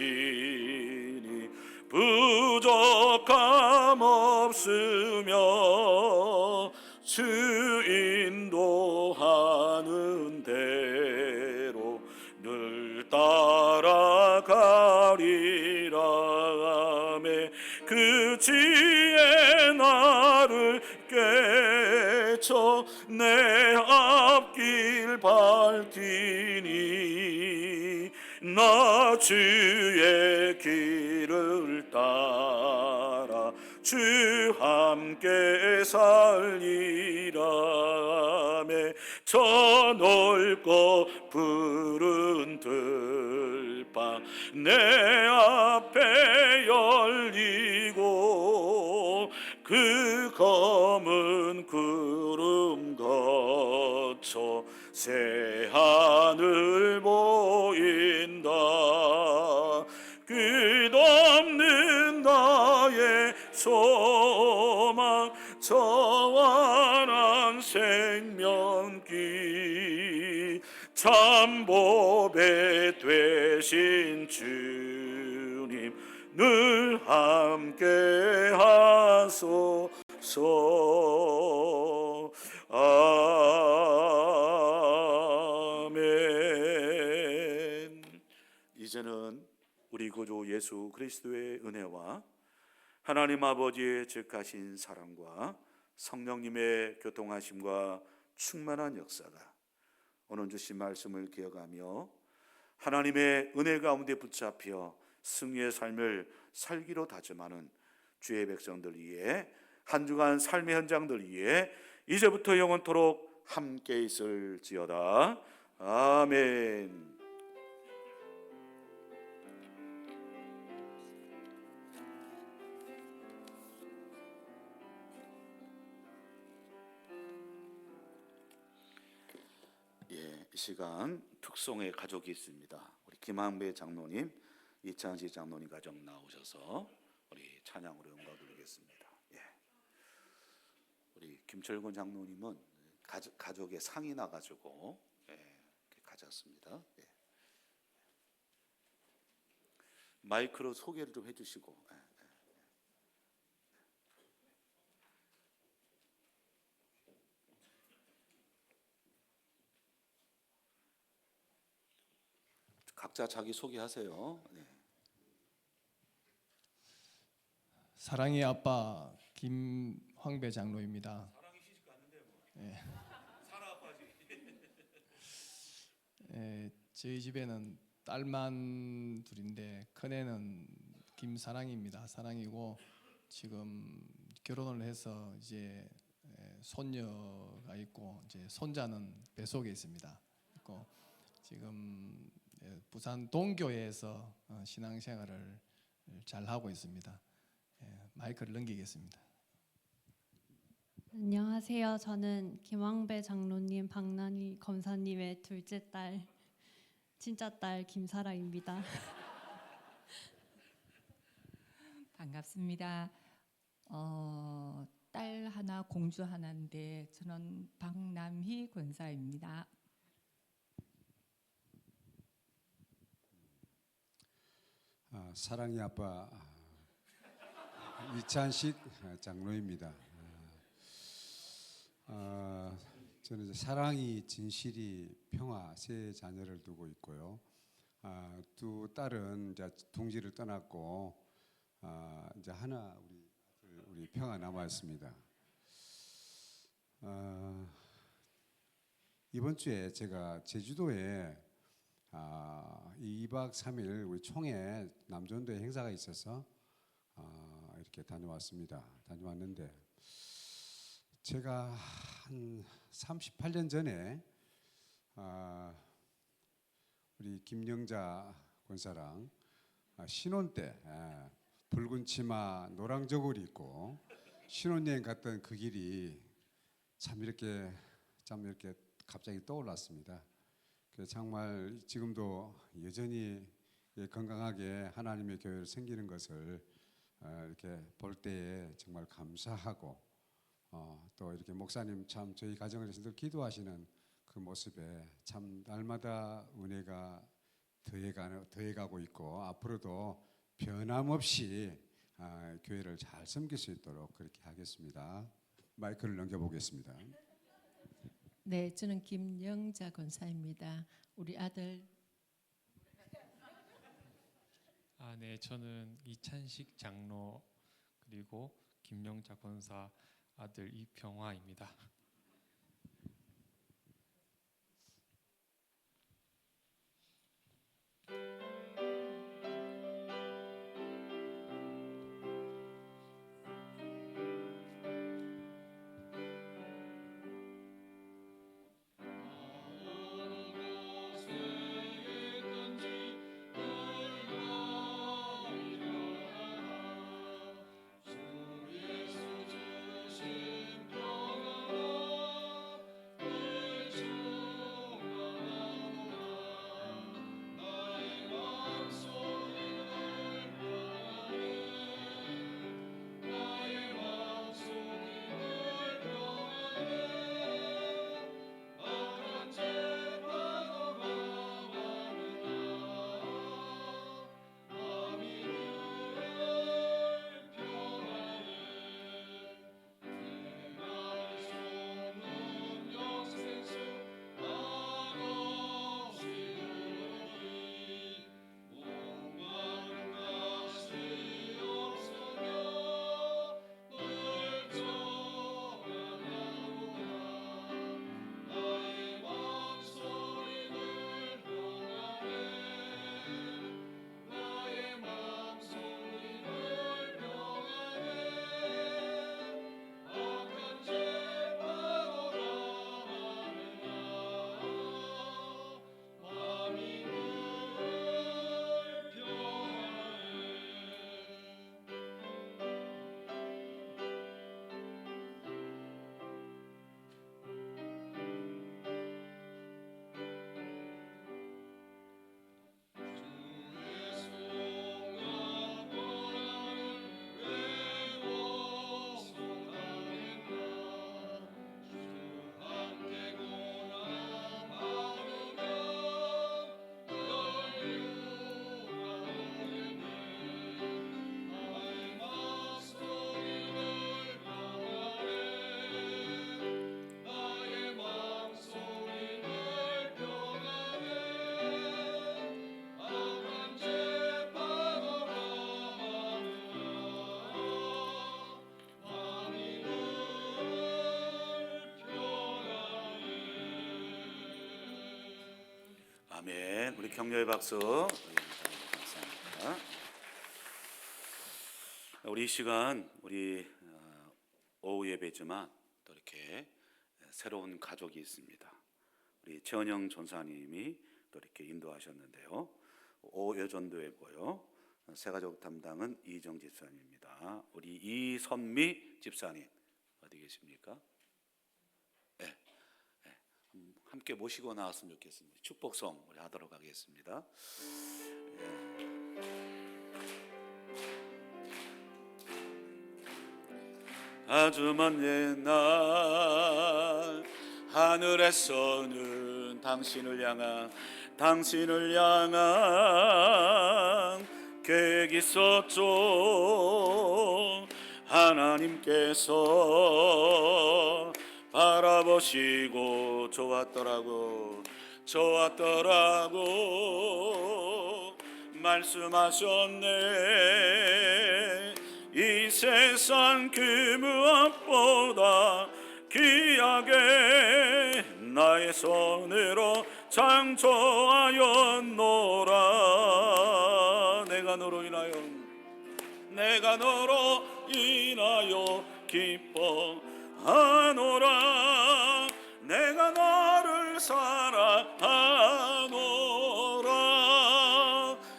부족함 없으며 주 인도하는 대로 늘 따라가리라. 그 지혜 나를 깨쳐 내 앞길 밝히니 나 주의 길을 따라 주 함께 살리라. 저 넓고 푸른 들판 내 앞에 열리고 그 검은 구름 거쳐 새하늘 보인다. 끝없는 나의 소망 저완한 생명길 참 보배 되신 주님 늘 함께 하소서. 아멘. 이제는 우리 구주 예수 그리스도의 은혜와 하나님 아버지의 즉하신 사랑과 성령님의 교통하심과 충만한 역사가 오늘 주신 말씀을 기억하며 하나님의 은혜 가운데 붙잡혀 승리의 삶을 살기로 다짐하는 주의 백성들 위해 한 주간 삶의 현장들 위해 이제부터 영원토록 함께 있을지어다. 아멘. 이 시간 특송의 가족이 있습니다. 우리 김한배 장로님, 이창시 장로님 가족 나오셔서 우리 찬양으로 영광 드리겠습니다. 예. 우리 김철곤 장로님은 가족의 상이 나가지고 가졌습니다. 예. 마이크로 소개를 좀 해주시고. 예. 각자 자기 소개하세요. 네. 사랑의 아빠 김황배 장로입니다. 사랑이 시집 갔는데 뭐. 예. 사랑 아빠지. 예, 저희 집에는 딸만 둘인데 큰애는 김사랑입니다. 사랑이고 지금 결혼을 해서 이제 손녀가 있고 이제 손자는 뱃속에 있습니다. 있고 지금 부산 동교회에서 신앙생활을 잘 하고 있습니다. 마이크를 넘기겠습니다. 안녕하세요. 저는 김황배 장로님, 박난희 검사님의 둘째 딸, 진짜 딸 김사라입니다. 반갑습니다. 딸 하나, 공주 하나인데 저는 박남희 권사입니다. 사랑의 아빠 이찬식 장로입니다. 저는 이제 사랑이, 진실이, 평화 세 자녀를 두고 있고요. 두 딸은 이제 둥지를 떠났고 이제 하나 우리 평화 남아 있습니다. 이번 주에 제가 제주도에 2박 3일 우리 총회 남전도에 행사가 있어서 이렇게 다녀왔는데 제가 한 38년 전에 우리 김영자 권사랑 신혼 때 붉은 치마 노랑 저고리 입고 신혼여행 갔던 그 길이 참 이렇게 갑자기 떠올랐습니다. 정말 지금도 여전히 건강하게 하나님의 교회를 섬기는 것을 이렇게 볼 때에 정말 감사하고 또 이렇게 목사님 참 저희 가정을 위해서 늘 기도하시는 그 모습에 참 날마다 은혜가 더해가고 있고 앞으로도 변함없이 교회를 잘 섬길 수 있도록 그렇게 하겠습니다. 마이크를 넘겨보겠습니다. 네, 저는 김영자 권사입니다. 우리 아들. 네, 저는 이찬식 장로 그리고 김영자 권사 아들 이평화입니다. 아멘. 우리 격려의 박수. 감사합니다. 우리 이 시간 우리 오후 예배지만 또 이렇게 새로운 가족이 있습니다. 우리 최원영 전사님이 또 이렇게 인도하셨는데요. 오여전도회고요. 새가족 담당은 이정 집사님입니다. 우리 이선미 집사님 어디 계십니까? 네. 함께 모시고 나왔으면 좋겠습니다. 축복송 우리 하도록 하겠습니다. 아주 먼 옛날 하늘에서는 당신을 향한 계획이 있었죠. 하나님께서 바라보시고 좋았더라고 말씀하셨네. 이 세상 그 무엇보다 귀하게 나의 손으로 창조하였노라. 내가 너로 인하여 기뻐하노라. 내가 너를 사랑하노라.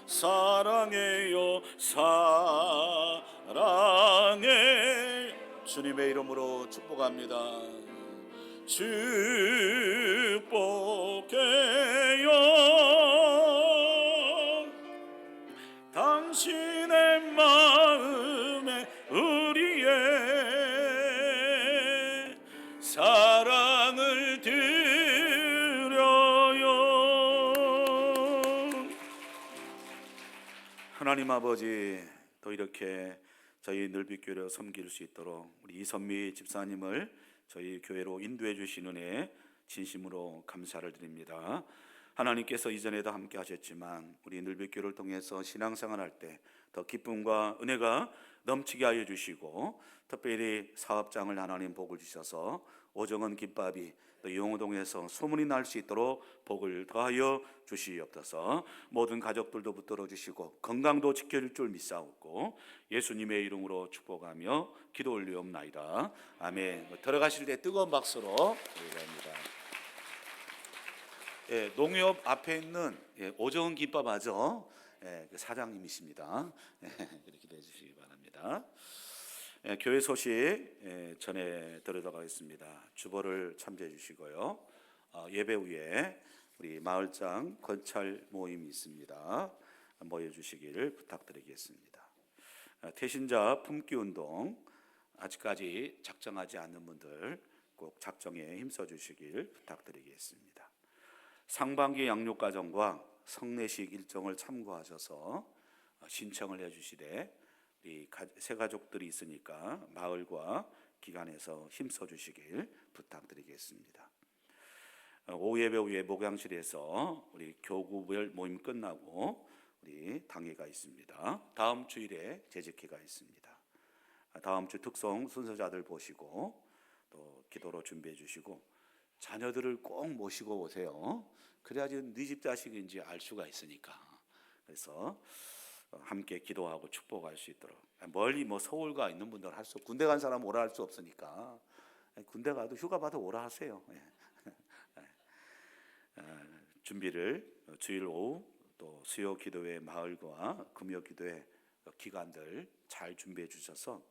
사랑해요 사랑해. 주님의 이름으로 축복합니다. 축복해요. 당신의 마음에 우리의 사랑을 드려요. 하나님 아버지, 또 이렇게 저희 늘빛교회를 섬길 수 있도록 우리 이선미 집사님을 저희 교회로 인도해 주신 은혜 진심으로 감사를 드립니다. 하나님께서 이전에도 함께 하셨지만 우리 늘빛교회를 통해서 신앙생활할 때 더 기쁨과 은혜가 넘치게 하여 주시고, 특별히 사업장을 하나님 복을 주셔서 오정원 김밥이 또 용호동에서 소문이 날 수 있도록 복을 더하여 주시옵소서. 모든 가족들도 붙들어 주시고 건강도 지켜줄 줄 믿사옵고 예수님의 이름으로 축복하며 기도 올리옵나이다. 아멘. 들어가실 때 뜨거운 박수로 기도합니다. 예, 농협 앞에 있는 오정은 김밥 아죠? 그 사장님이십니다. 이렇게 기도해 주시기 바랍니다. 교회 소식 전해 드리도록 하겠습니다. 주보를 참조해 주시고요. 예배 후에 우리 마을장 건찰 모임이 있습니다. 모여 주시기를 부탁드리겠습니다. 태신자 품기 운동 아직까지 작정하지 않는 분들 꼭 작정에 힘써 주시길 부탁드리겠습니다. 상반기 양육과정과 성례식 일정을 참고하셔서 신청을 해주시되 우리 새가족들이 있으니까 마을과 기관에서 힘써 주시길 부탁드리겠습니다. 오후 예배 후에 목양실에서 우리 교구별 모임 끝나고 우리 당회가 있습니다. 다음 주일에 재직회가 있습니다. 다음 주 특송 순서자들 보시고 또 기도로 준비해 주시고 자녀들을 꼭 모시고 오세요. 그래야지 네 집 자식인지 알 수가 있으니까. 그래서 함께 기도하고 축복할 수 있도록. 멀리 서울가 있는 분들 할 수, 군대 간 사람 오라 할 수 없으니까 군대 가도 휴가 받아 오라 하세요. 준비를 주일 오후 또 수요 기도회 마을과 금요 기도회 기관들 잘 준비해 주셔서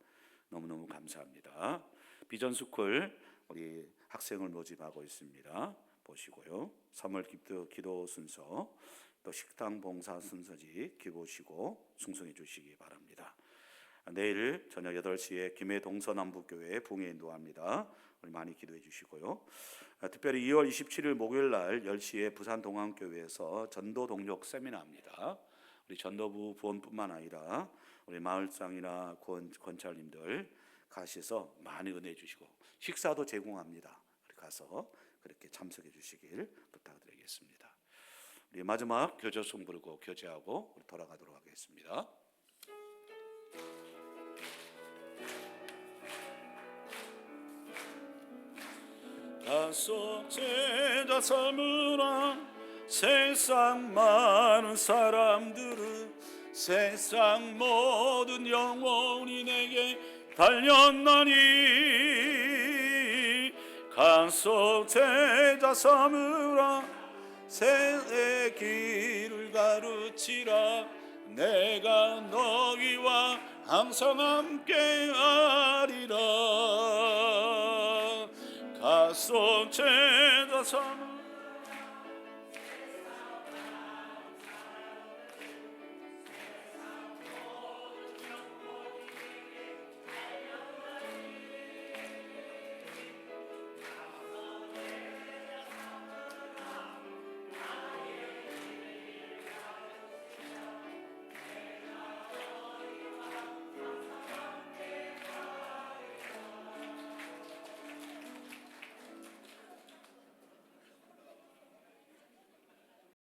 너무너무 감사합니다. 비전스쿨 우리 학생을 모집하고 있습니다. 보시고요. 3월 기도 순서 또 식당 봉사 순서지 기보시고 충성해 주시기 바랍니다. 내일 저녁 8시에 김해 동서남북교회 붕에 인도합니다. 우리 많이 기도해 주시고요. 특별히 2월 27일 목요일 날 10시에 부산 동안교회에서 전도 동력 세미나입니다. 우리 전도부 부원뿐만 아니라 우리 마을장이나 권찰님들 가셔서 많이 은혜해 주시고 식사도 제공합니다. 가서 그렇게 참석해 주시길 부탁드리겠습니다. 우리 마지막 교제송 부르고 교제하고 우리 돌아가도록 하겠습니다. 다소 제자 삼으라 세상 많은 사람들은 세상 모든 영혼이 내게 달렸나니 간섭 제자 삼으라 새 길을 가르치라 내가 너희와 항상 함께하리라 간섭 제자 삼으라